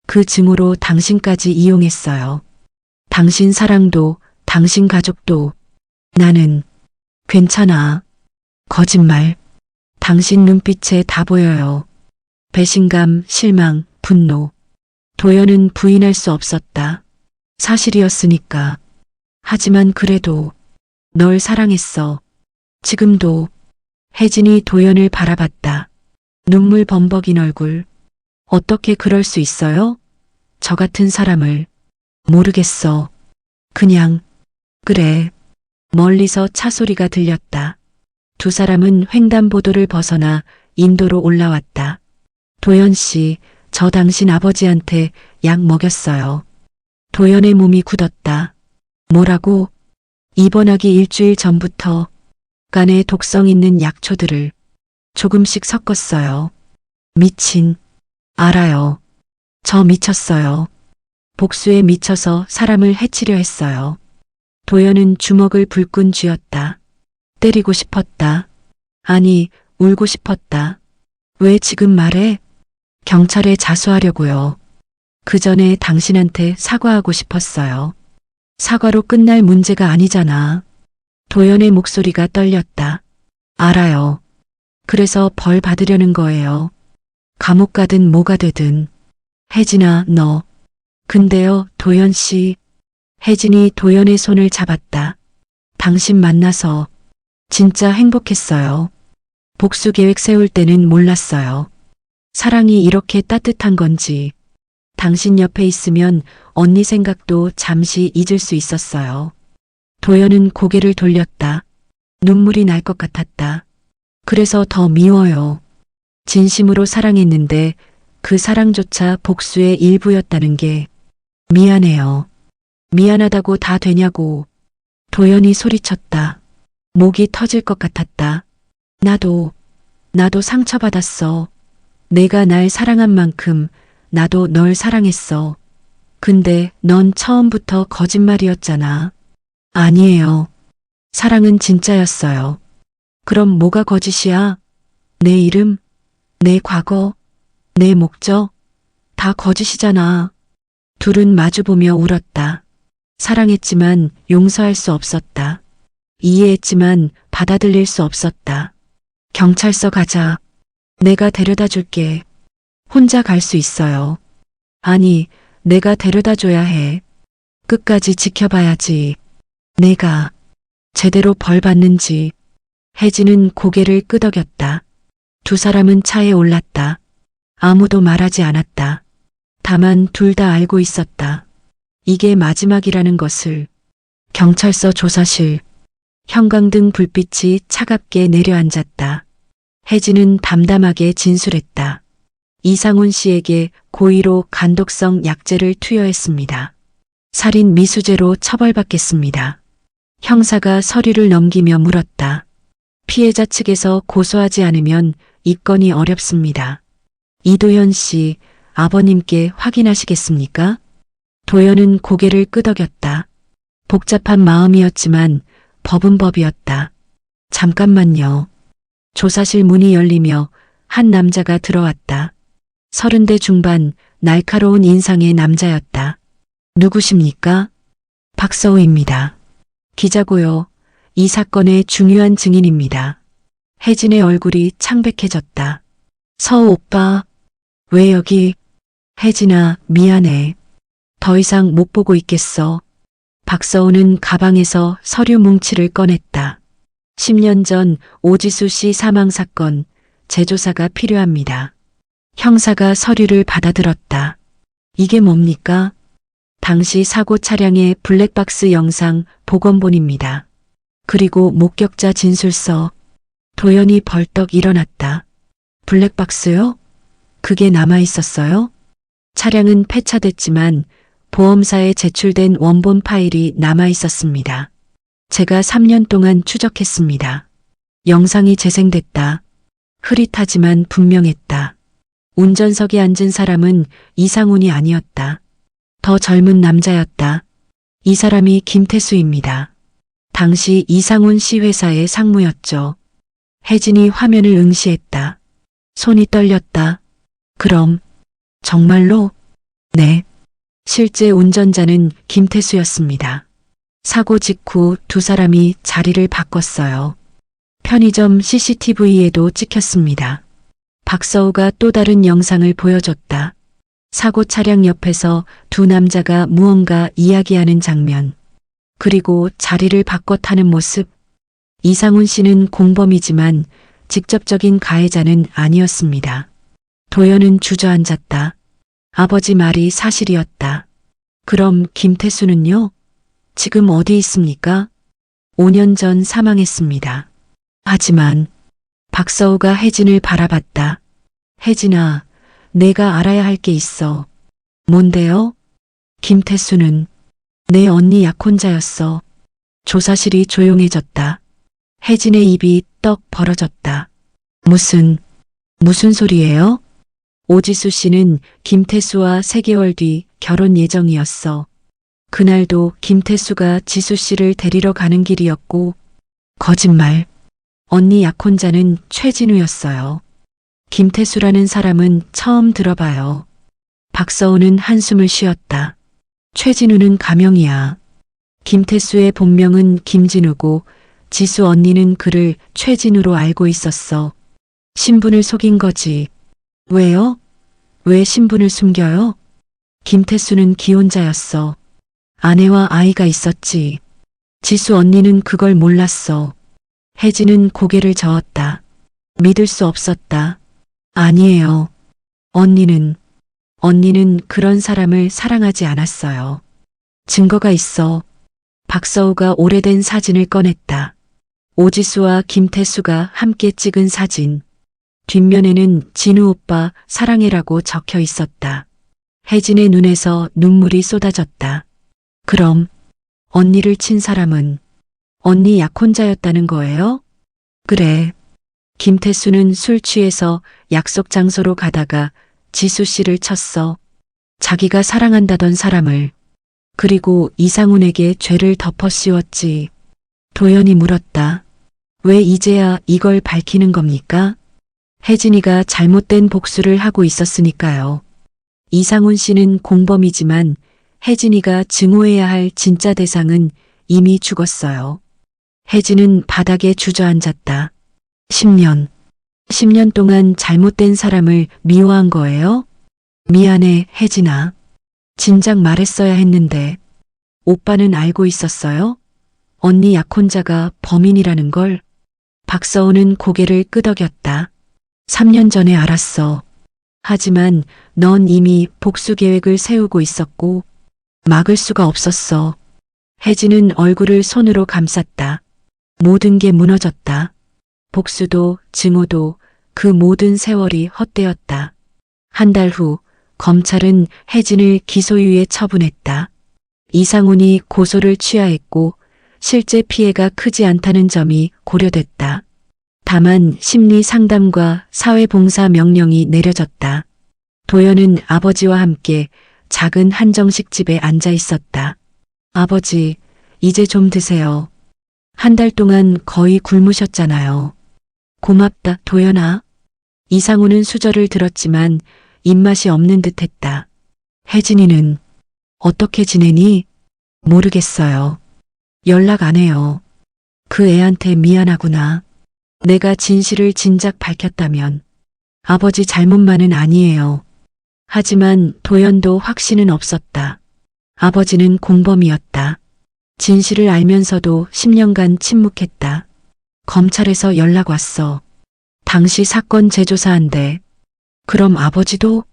그 증오로 당신까지 이용했어요. 당신 사랑도, 당신 가족도. 나는 괜찮아. 거짓말. 당신 눈빛에 다 보여요. 배신감, 실망, 분노. 도연은 부인할 수 없었다. 사실이었으니까. 하지만 그래도 널 사랑했어. 지금도. 혜진이 도연을 바라봤다. 눈물 범벅인 얼굴. 어떻게 그럴 수 있어요? 저 같은 사람을. 모르겠어. 그냥. 그래. 멀리서 차 소리가 들렸다. 두 사람은 횡단보도를 벗어나 인도로 올라왔다. 도연 씨, 저 당신 아버지한테 약 먹였어요. 도연의 몸이 굳었다. 뭐라고? 입원하기 일주일 전부터 간에 독성 있는 약초들을 조금씩 섞었어요. 미친. 알아요. 저 미쳤어요. 복수에 미쳐서 사람을 해치려 했어요. 도연은 주먹을 불끈 쥐었다. 때리고 싶었다. 아니, 울고 싶었다. 왜 지금 말해? 경찰에 자수하려고요. 그 전에 당신한테 사과하고 싶었어요. 사과로 끝날 문제가 아니잖아. 도연의 목소리가 떨렸다. 알아요. 그래서 벌 받으려는 거예요. 감옥 가든 뭐가 되든. 혜진아, 너. 근데요, 도연 씨. 혜진이 도연의 손을 잡았다. 당신 만나서 진짜 행복했어요. 복수 계획 세울 때는 몰랐어요. 사랑이 이렇게 따뜻한 건지. 당신 옆에 있으면 언니 생각도 잠시 잊을 수 있었어요. 도연은 고개를 돌렸다. 눈물이 날 것 같았다. 그래서 더 미워요. 진심으로 사랑했는데 그 사랑조차 복수의 일부였다는 게. 미안해요. 미안하다고 다 되냐고. 도연이 소리쳤다. 목이 터질 것 같았다. 나도 상처받았어. 내가 날 사랑한 만큼 나도 널 사랑했어. 근데 넌 처음부터 거짓말이었잖아. 아니에요. 사랑은 진짜였어요. 그럼 뭐가 거짓이야? 내 이름, 내 과거, 내 목적, 다 거짓이잖아. 둘은 마주보며 울었다. 사랑했지만 용서할 수 없었다. 이해했지만 받아들일 수 없었다. 경찰서 가자. 내가 데려다 줄게. 혼자 갈 수 있어요. 아니, 내가 데려다 줘야 해. 끝까지 지켜봐야지. 내가 제대로 벌 받는지. 혜진은 고개를 끄덕였다. 두 사람은 차에 올랐다. 아무도 말하지 않았다. 다만 둘 다 알고 있었다. 이게 마지막이라는 것을. 경찰서 조사실. 형광등 불빛이 차갑게 내려앉았다. 혜진은 담담하게 진술했다. 이상훈 씨에게 고의로 간독성 약제를 투여했습니다. 살인 미수죄로 처벌받겠습니다. 형사가 서류를 넘기며 물었다. 피해자 측에서 고소하지 않으면 입건이 어렵습니다. 이도현 씨, 아버님께 확인하시겠습니까? 도현은 고개를 끄덕였다. 복잡한 마음이었지만 법은 법이었다. 잠깐만요. 조사실 문이 열리며 한 남자가 들어왔다. 30대 중반, 날카로운 인상의 남자였다. 누구십니까? 박서우입니다. 기자고요. 이 사건의 중요한 증인입니다. 혜진의 얼굴이 창백해졌다. 서우 오빠, 왜 여기? 혜진아, 미안해. 더 이상 못 보고 있겠어. 박서우는 가방에서 서류 뭉치를 꺼냈다. 10년 전 오지수 씨 사망 사건, 재조사가 필요합니다. 형사가 서류를 받아들었다. 이게 뭡니까? 당시 사고 차량의 블랙박스 영상 복원본입니다. 그리고 목격자 진술서. 도연이 벌떡 일어났다. 블랙박스요? 그게 남아있었어요? 차량은 폐차됐지만 보험사에 제출된 원본 파일이 남아있었습니다. 제가 3년 동안 추적했습니다. 영상이 재생됐다. 흐릿하지만 분명했다. 운전석에 앉은 사람은 이상훈이 아니었다. 더 젊은 남자였다. 이 사람이 김태수입니다. 당시 이상훈 씨 회사의 상무였죠. 혜진이 화면을 응시했다. 손이 떨렸다. 그럼 정말로? 네. 실제 운전자는 김태수였습니다. 사고 직후 두 사람이 자리를 바꿨어요. 편의점 CCTV에도 찍혔습니다. 박서우가 또 다른 영상을 보여줬다. 사고 차량 옆에서 두 남자가 무언가 이야기하는 장면. 그리고 자리를 바꿔 타는 모습. 이상훈 씨는 공범이지만 직접적인 가해자는 아니었습니다. 도연은 주저앉았다. 아버지 말이 사실이었다. 그럼 김태수는요? 지금 어디 있습니까? 5년 전 사망했습니다. 하지만 박서우가 혜진을 바라봤다. 혜진아, 내가 알아야 할 게 있어. 뭔데요? 김태수는 내 언니 약혼자였어. 조사실이 조용해졌다. 혜진의 입이 떡 벌어졌다. 무슨 소리예요? 오지수 씨는 김태수와 3개월 뒤 결혼 예정이었어. 그날도 김태수가 지수 씨를 데리러 가는 길이었고, 거짓말. 언니 약혼자는 최진우였어요. 김태수라는 사람은 처음 들어봐요. 박서우는 한숨을 쉬었다. 최진우는 가명이야. 김태수의 본명은 김진우고 지수 언니는 그를 최진우로 알고 있었어. 신분을 속인 거지. 왜요? 왜 신분을 숨겨요? 김태수는 기혼자였어. 아내와 아이가 있었지. 지수 언니는 그걸 몰랐어. 혜진은 고개를 저었다. 믿을 수 없었다. 아니에요. 언니는 그런 사람을 사랑하지 않았어요. 증거가 있어. 박서우가 오래된 사진을 꺼냈다. 오지수와 김태수가 함께 찍은 사진. 뒷면에는 진우 오빠 사랑해라고 적혀 있었다. 혜진의 눈에서 눈물이 쏟아졌다. 그럼 언니를 친 사람은 언니 약혼자였다는 거예요? 그래. 김태수는 술 취해서 약속 장소로 가다가 지수 씨를 쳤어. 자기가 사랑한다던 사람을. 그리고 이상훈에게 죄를 덮어 씌웠지. 도연이 물었다. 왜 이제야 이걸 밝히는 겁니까? 혜진이가 잘못된 복수를 하고 있었으니까요. 이상훈 씨는 공범이지만 혜진이가 증오해야 할 진짜 대상은 이미 죽었어요. 혜진은 바닥에 주저앉았다. 10년. 10년 동안 잘못된 사람을 미워한 거예요? 미안해, 혜진아. 진작 말했어야 했는데. 오빠는 알고 있었어요? 언니 약혼자가 범인이라는 걸. 박서우는 고개를 끄덕였다. 3년 전에 알았어. 하지만 넌 이미 복수 계획을 세우고 있었고 막을 수가 없었어. 혜진은 얼굴을 손으로 감쌌다. 모든 게 무너졌다. 복수도 증오도 그 모든 세월이 헛되었다. 한 달 후 검찰은 혜진을 기소유예 처분했다. 이상훈이 고소를 취하했고 실제 피해가 크지 않다는 점이 고려됐다. 다만 심리 상담과 사회봉사 명령이 내려졌다. 도연은 아버지와 함께 작은 한정식 집에 앉아 있었다. 아버지, 이제 좀 드세요. 한 달 동안 거의 굶으셨잖아요. 고맙다, 도연아. 이상훈은 수저를 들었지만 입맛이 없는 듯 했다. 혜진이는 어떻게 지내니? 모르겠어요. 연락 안 해요. 그 애한테 미안하구나. 내가 진실을 진작 밝혔다면 아버지 잘못만은 아니에요. 하지만 도연도 확신은 없었다. 아버지는 공범이었다. 진실을 알면서도 10년간 침묵했다. 검찰에서 연락 왔어. 당시 사건 재조사한대. 그럼 아버지도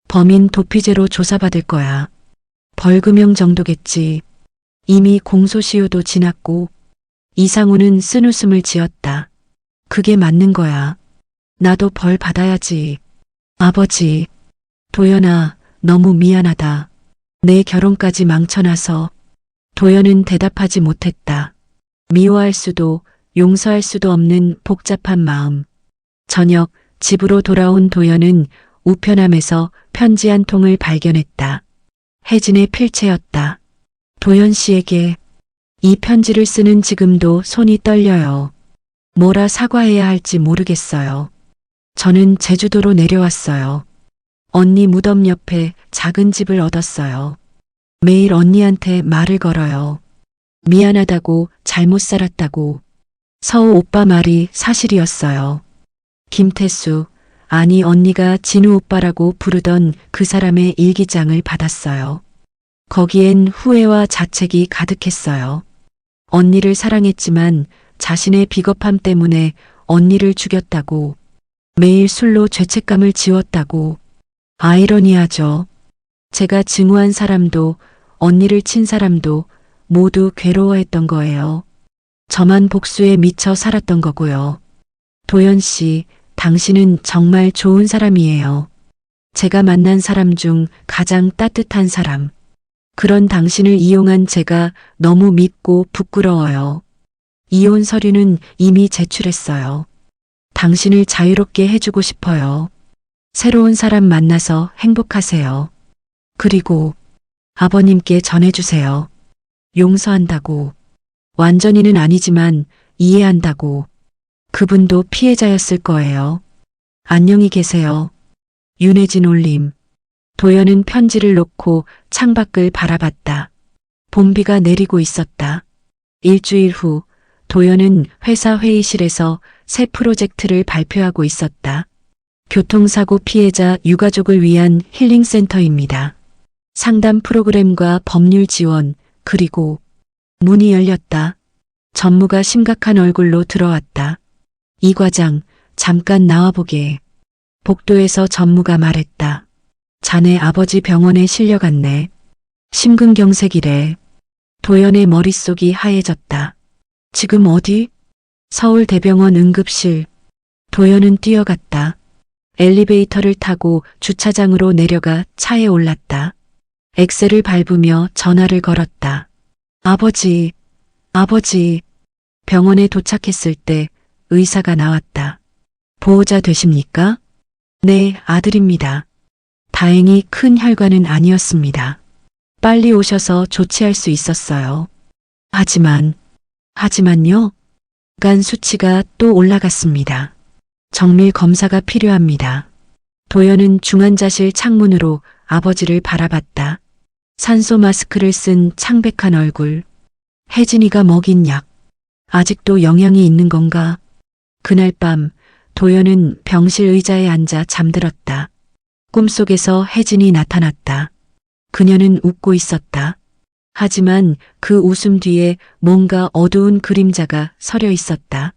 범인 도피죄로 조사받을 거야. 벌금형 정도겠지. 이미 공소시효도 지났고. 이상우는 쓴웃음을 지었다. 그게 맞는 거야. 나도 벌 받아야지. 아버지, 도연아, 너무 미안하다. 내 결혼까지 망쳐놔서. 도연은 대답하지 못했다. 미워할 수도 용서할 수도 없는 복잡한 마음. 저녁 집으로 돌아온 도연은 우편함에서 편지 한 통을 발견했다. 혜진의 필체였다. 도연 씨에게 이 편지를 쓰는 지금도 손이 떨려요. 뭐라 사과해야 할지 모르겠어요. 저는 제주도로 내려왔어요. 언니 무덤 옆에 작은 집을 얻었어요. 매일 언니한테 말을 걸어요. 미안하다고, 잘못 살았다고. 서우 오빠 말이 사실이었어요. 김태수, 아니 언니가 진우 오빠라고 부르던 그 사람의 일기장을 받았어요. 거기엔 후회와 자책이 가득했어요. 언니를 사랑했지만 자신의 비겁함 때문에 언니를 죽였다고. 매일 술로 죄책감을 지웠다고. 아이러니하죠. 제가 증오한 사람도 언니를 친 사람도 모두 괴로워했던 거예요. 저만 복수에 미쳐 살았던 거고요. 도연 씨, 당신은 정말 좋은 사람이에요. 제가 만난 사람 중 가장 따뜻한 사람. 그런 당신을 이용한 제가 너무 밉고 부끄러워요. 이혼 서류는 이미 제출했어요. 당신을 자유롭게 해주고 싶어요. 새로운 사람 만나서 행복하세요. 그리고 아버님께 전해주세요. 용서한다고. 완전히는 아니지만 이해한다고. 그분도 피해자였을 거예요. 안녕히 계세요. 윤혜진 올림. 도연은 편지를 놓고 창밖을 바라봤다. 봄비가 내리고 있었다. 일주일 후 도연은 회사 회의실에서 새 프로젝트를 발표하고 있었다. 교통사고 피해자 유가족을 위한 힐링센터입니다. 상담 프로그램과 법률 지원, 그리고 문이 열렸다. 전무가 심각한 얼굴로 들어왔다. 이 과장, 잠깐 나와보게. 복도에서 전무가 말했다. 자네 아버지 병원에 실려갔네. 심근경색이래. 도연의 머릿속이 하얘졌다. 지금 어디? 서울대병원 응급실. 도연은 뛰어갔다. 엘리베이터를 타고 주차장으로 내려가 차에 올랐다. 엑셀을 밟으며 전화를 걸었다. 아버지, 아버지. 병원에 도착했을 때 의사가 나왔다. 보호자 되십니까? 네, 아들입니다. 다행히 큰 혈관은 아니었습니다. 빨리 오셔서 조치할 수 있었어요. 하지만요? 간 수치가 또 올라갔습니다. 정밀 검사가 필요합니다. 도연은 중환자실 창문으로 아버지를 바라봤다. 산소 마스크를 쓴 창백한 얼굴. 혜진이가 먹인 약. 아직도 영향이 있는 건가? 그날 밤 도연은 병실 의자에 앉아 잠들었다. 꿈속에서 혜진이 나타났다. 그녀는 웃고 있었다. 하지만 그 웃음 뒤에 뭔가 어두운 그림자가 서려 있었다.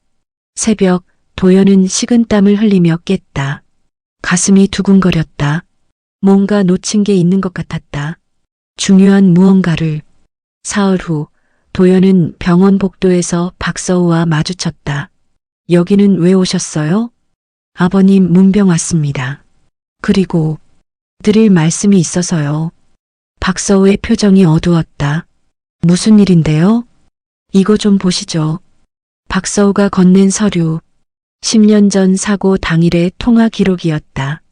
새벽, 도연은 식은땀을 흘리며 깼다. 가슴이 두근거렸다. 뭔가 놓친 게 있는 것 같았다. 중요한 무언가를. 사흘 후, 도연은 병원 복도에서 박서우와 마주쳤다. 여기는 왜 오셨어요? 아버님 문병 왔습니다. 그리고 드릴 말씀이 있어서요. 박서우의 표정이 어두웠다. 무슨 일인데요? 이거 좀 보시죠. 박서우가 건넨 서류. 10년 전 사고 당일의 통화 기록이었다.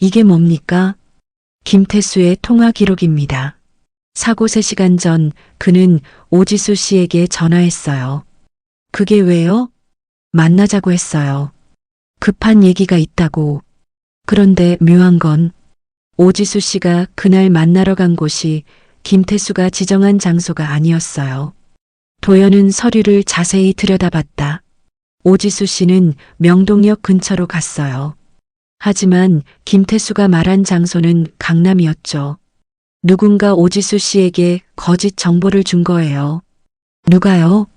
이게 뭡니까? 김태수의 통화 기록입니다. 사고 3시간 전 그는 오지수 씨에게 전화했어요. 그게 왜요? 만나자고 했어요. 급한 얘기가 있다고. 그런데 묘한 건 오지수 씨가 그날 만나러 간 곳이 김태수가 지정한 장소가 아니었어요. 도연은 서류를 자세히 들여다봤다. 오지수 씨는 명동역 근처로 갔어요. 하지만 김태수가 말한 장소는 강남이었죠. 누군가 오지수 씨에게 거짓 정보를 준 거예요. 누가요?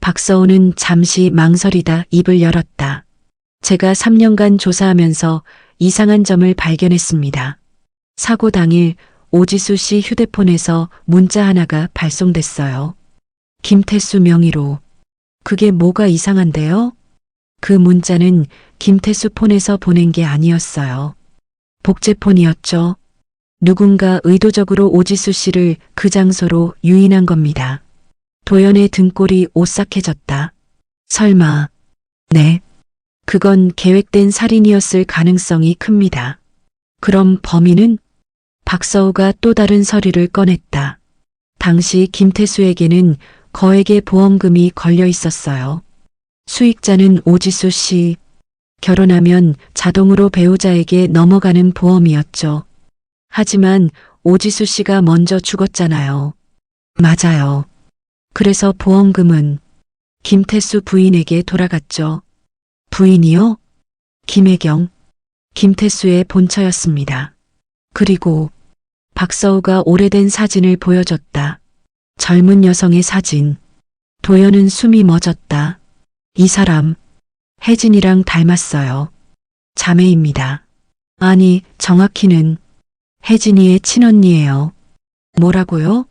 박서우는 잠시 망설이다 입을 열었다. 제가 3년간 조사하면서 이상한 점을 발견했습니다. 사고 당일 오지수 씨 휴대폰에서 문자 하나가 발송됐어요. 김태수 명의로. 그게 뭐가 이상한데요? 그 문자는 김태수 폰에서 보낸 게 아니었어요. 복제폰이었죠. 누군가 의도적으로 오지수 씨를 그 장소로 유인한 겁니다. 도연의 등골이 오싹해졌다. 설마. 네. 그건 계획된 살인이었을 가능성이 큽니다. 그럼 범인은? 박서우가 또 다른 서류를 꺼냈다. 당시 김태수에게는 거액의 보험금이 걸려 있었어요. 수익자는 오지수 씨. 결혼하면 자동으로 배우자에게 넘어가는 보험이었죠. 하지만 오지수 씨가 먼저 죽었잖아요. 맞아요. 그래서 보험금은 김태수 부인에게 돌아갔죠. 부인이요? 김혜경. 김태수의 본처였습니다. 그리고 박서우가 오래된 사진을 보여줬다. 젊은 여성의 사진. 도연은 숨이 멎었다. 이 사람, 혜진이랑 닮았어요. 자매입니다. 아니, 정확히는 혜진이의 친언니예요. 뭐라고요?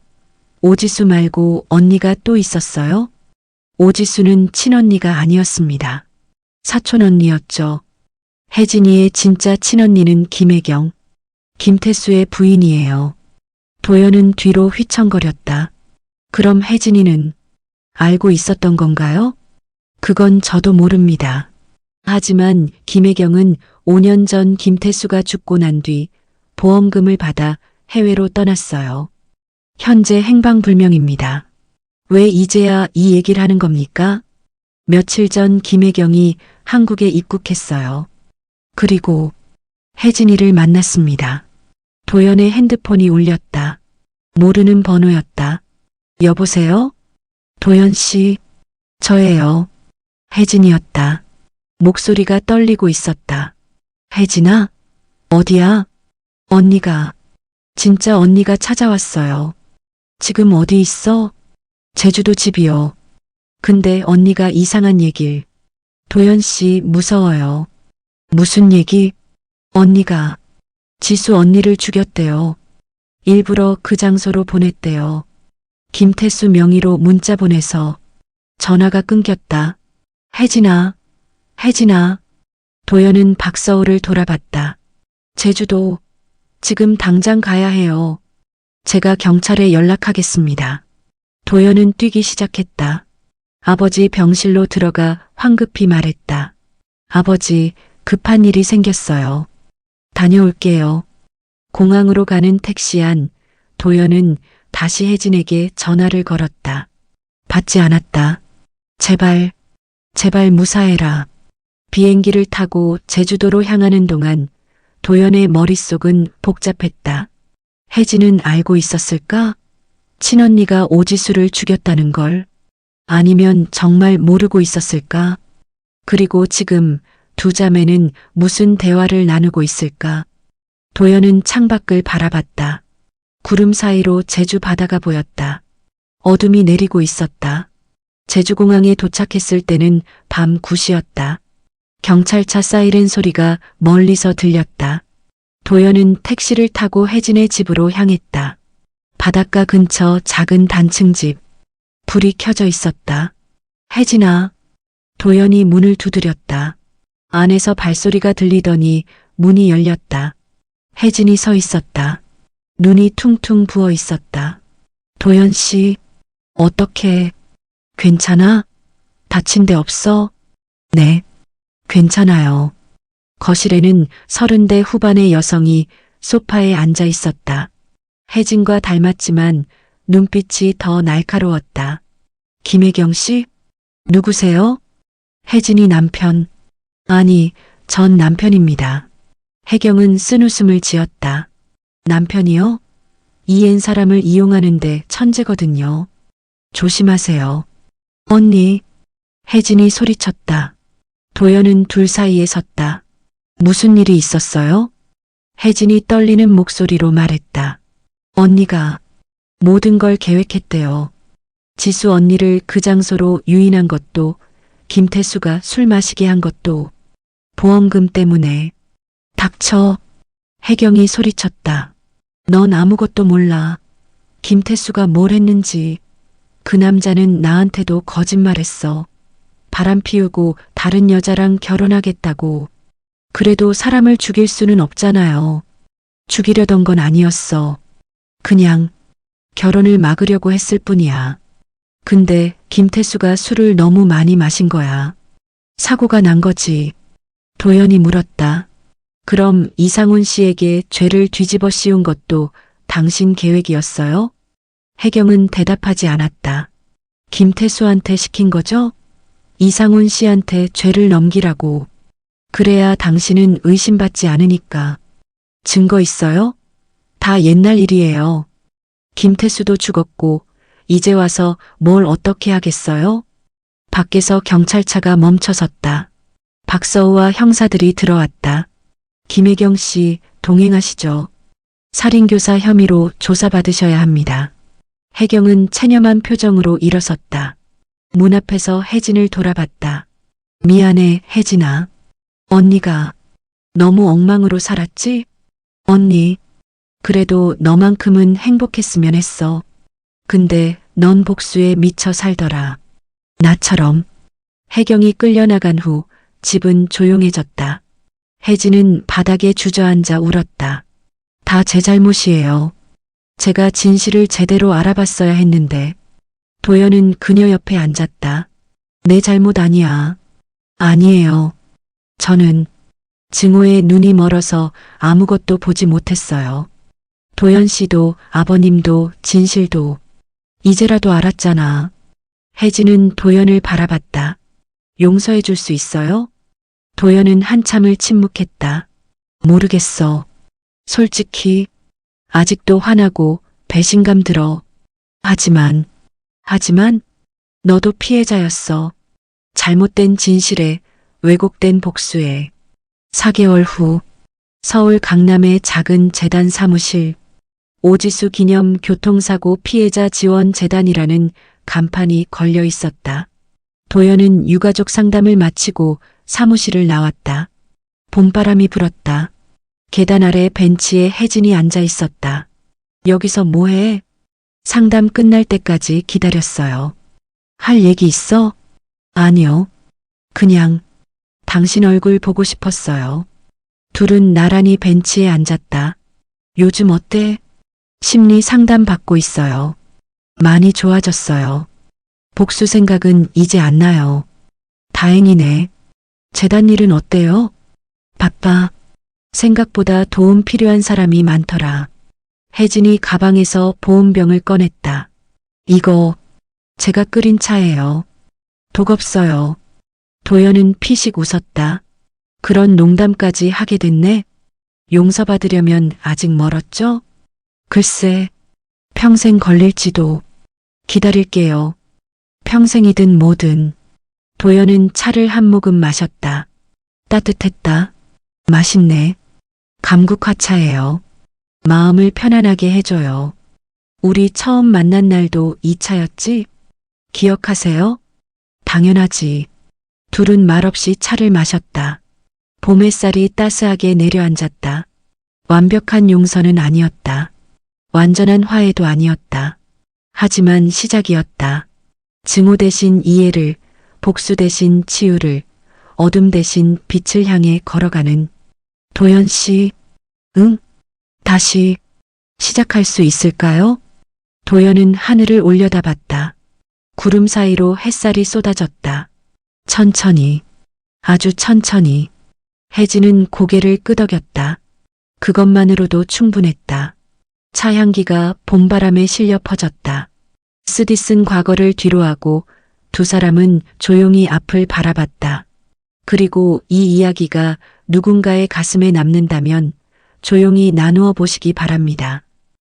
오지수 말고 언니가 또 있었어요? 오지수는 친언니가 아니었습니다. 사촌언니였죠. 혜진이의 진짜 친언니는 김혜경, 김태수의 부인이에요. 도연은 뒤로 휘청거렸다. 그럼 혜진이는 알고 있었던 건가요? 그건 저도 모릅니다. 하지만 김혜경은 5년 전 김태수가 죽고 난 뒤 보험금을 받아 해외로 떠났어요. 현재 행방불명입니다. 왜 이제야 이 얘기를 하는 겁니까? 며칠 전 김혜경이 한국에 입국했어요. 그리고 혜진이를 만났습니다. 도연의 핸드폰이 울렸다. 모르는 번호였다. 여보세요? 도연 씨, 저예요. 혜진이었다. 목소리가 떨리고 있었다. 혜진아? 어디야? 언니가, 진짜 언니가 찾아왔어요. 지금 어디 있어? 제주도 집이요. 근데 언니가 이상한 얘길. 도연 씨 무서워요. 무슨 얘기? 언니가 지수 언니를 죽였대요. 일부러 그 장소로 보냈대요. 김태수 명의로 문자 보내서 전화가 끊겼다. 혜진아, 혜진아. 도연은 박서우를 돌아봤다. 제주도, 지금 당장 가야 해요. 제가 경찰에 연락하겠습니다. 도연은 뛰기 시작했다. 아버지 병실로 들어가 황급히 말했다. 아버지, 급한 일이 생겼어요. 다녀올게요. 공항으로 가는 택시 안, 도연은 다시 혜진에게 전화를 걸었다. 받지 않았다. 제발, 제발 무사해라. 비행기를 타고 제주도로 향하는 동안 도연의 머릿속은 복잡했다. 혜진은 알고 있었을까? 친언니가 오지수를 죽였다는 걸? 아니면 정말 모르고 있었을까? 그리고 지금 두 자매는 무슨 대화를 나누고 있을까? 도연은 창밖을 바라봤다. 구름 사이로 제주 바다가 보였다. 어둠이 내리고 있었다. 제주공항에 도착했을 때는 밤 9시였다. 경찰차 사이렌 소리가 멀리서 들렸다. 도연은 택시를 타고 혜진의 집으로 향했다. 바닷가 근처 작은 단층 집. 불이 켜져 있었다. 혜진아. 도연이 문을 두드렸다. 안에서 발소리가 들리더니 문이 열렸다. 혜진이 서 있었다. 눈이 퉁퉁 부어 있었다. 도연 씨, 어떻게, 괜찮아? 다친 데 없어? 네, 괜찮아요. 거실에는 30대 후반의 여성이 소파에 앉아 있었다. 혜진과 닮았지만 눈빛이 더 날카로웠다. 김혜경 씨? 누구세요? 혜진이 남편. 아니, 전 남편입니다. 혜경은 쓴웃음을 지었다. 남편이요? 이엔 사람을 이용하는데 천재거든요. 조심하세요. 언니. 혜진이 소리쳤다. 도연은 둘 사이에 섰다. 무슨 일이 있었어요? 혜진이 떨리는 목소리로 말했다. 언니가 모든 걸 계획했대요. 지수 언니를 그 장소로 유인한 것도, 김태수가 술 마시게 한 것도, 보험금 때문에. 닥쳐. 혜경이 소리쳤다. 넌 아무것도 몰라. 김태수가 뭘 했는지. 그 남자는 나한테도 거짓말했어. 바람 피우고 다른 여자랑 결혼하겠다고. 그래도 사람을 죽일 수는 없잖아요. 죽이려던 건 아니었어. 그냥 결혼을 막으려고 했을 뿐이야. 근데 김태수가 술을 너무 많이 마신 거야. 사고가 난 거지. 도연이 물었다. 그럼 이상훈 씨에게 죄를 뒤집어 씌운 것도 당신 계획이었어요? 혜경은 대답하지 않았다. 김태수한테 시킨 거죠? 이상훈 씨한테 죄를 넘기라고. 그래야 당신은 의심받지 않으니까. 증거 있어요? 다 옛날 일이에요. 김태수도 죽었고 이제 와서 뭘 어떻게 하겠어요? 밖에서 경찰차가 멈춰섰다. 박서우와 형사들이 들어왔다. 김혜경 씨, 동행하시죠. 살인교사 혐의로 조사받으셔야 합니다. 혜경은 체념한 표정으로 일어섰다. 문 앞에서 혜진을 돌아봤다. 미안해, 혜진아. 언니가 너무 엉망으로 살았지? 언니, 그래도 너만큼은 행복했으면 했어. 근데 넌 복수에 미쳐 살더라. 나처럼. 혜경이 끌려나간 후 집은 조용해졌다. 혜진은 바닥에 주저앉아 울었다. 다 제 잘못이에요. 제가 진실을 제대로 알아봤어야 했는데. 도연은 그녀 옆에 앉았다. 내 잘못 아니야. 아니에요. 저는 증오에 눈이 멀어서 아무것도 보지 못했어요. 도연 씨도 아버님도 진실도 이제라도 알았잖아. 혜진은 도연을 바라봤다. 용서해 줄 수 있어요? 도연은 한참을 침묵했다. 모르겠어. 솔직히 아직도 화나고 배신감 들어. 하지만 너도 피해자였어. 잘못된 진실에 왜곡된 복수에. 4개월 후 서울 강남의 작은 재단 사무실. 오지수 기념 교통사고 피해자 지원 재단이라는 간판이 걸려 있었다. 도연은 유가족 상담을 마치고 사무실을 나왔다. 봄바람이 불었다. 계단 아래 벤치에 혜진이 앉아 있었다. 여기서 뭐해? 상담 끝날 때까지 기다렸어요. 할 얘기 있어? 아니요. 그냥 당신 얼굴 보고 싶었어요. 둘은 나란히 벤치에 앉았다. 요즘 어때? 심리 상담 받고 있어요. 많이 좋아졌어요. 복수 생각은 이제 안 나요. 다행이네. 재단 일은 어때요? 바빠. 생각보다 도움 필요한 사람이 많더라. 혜진이 가방에서 보온병을 꺼냈다. 이거 제가 끓인 차예요. 독 없어요. 도연은 피식 웃었다. 그런 농담까지 하게 됐네. 용서받으려면 아직 멀었죠? 글쎄, 평생 걸릴지도. 기다릴게요. 평생이든 뭐든. 도연은 차를 한 모금 마셨다. 따뜻했다. 맛있네. 감국화차예요. 마음을 편안하게 해줘요. 우리 처음 만난 날도 이 차였지? 기억하세요? 당연하지. 둘은 말없이 차를 마셨다. 봄 햇살이 따스하게 내려앉았다. 완벽한 용서는 아니었다. 완전한 화해도 아니었다. 하지만 시작이었다. 증오 대신 이해를, 복수 대신 치유를, 어둠 대신 빛을 향해 걸어가는 도연 씨, 응? 다시 시작할 수 있을까요? 도연은 하늘을 올려다봤다. 구름 사이로 햇살이 쏟아졌다. 천천히, 아주 천천히. 혜진은 고개를 끄덕였다. 그것만으로도 충분했다. 차 향기가 봄바람에 실려 퍼졌다. 쓰디쓴 과거를 뒤로하고 두 사람은 조용히 앞을 바라봤다. 그리고 이 이야기가 누군가의 가슴에 남는다면 조용히 나누어 보시기 바랍니다.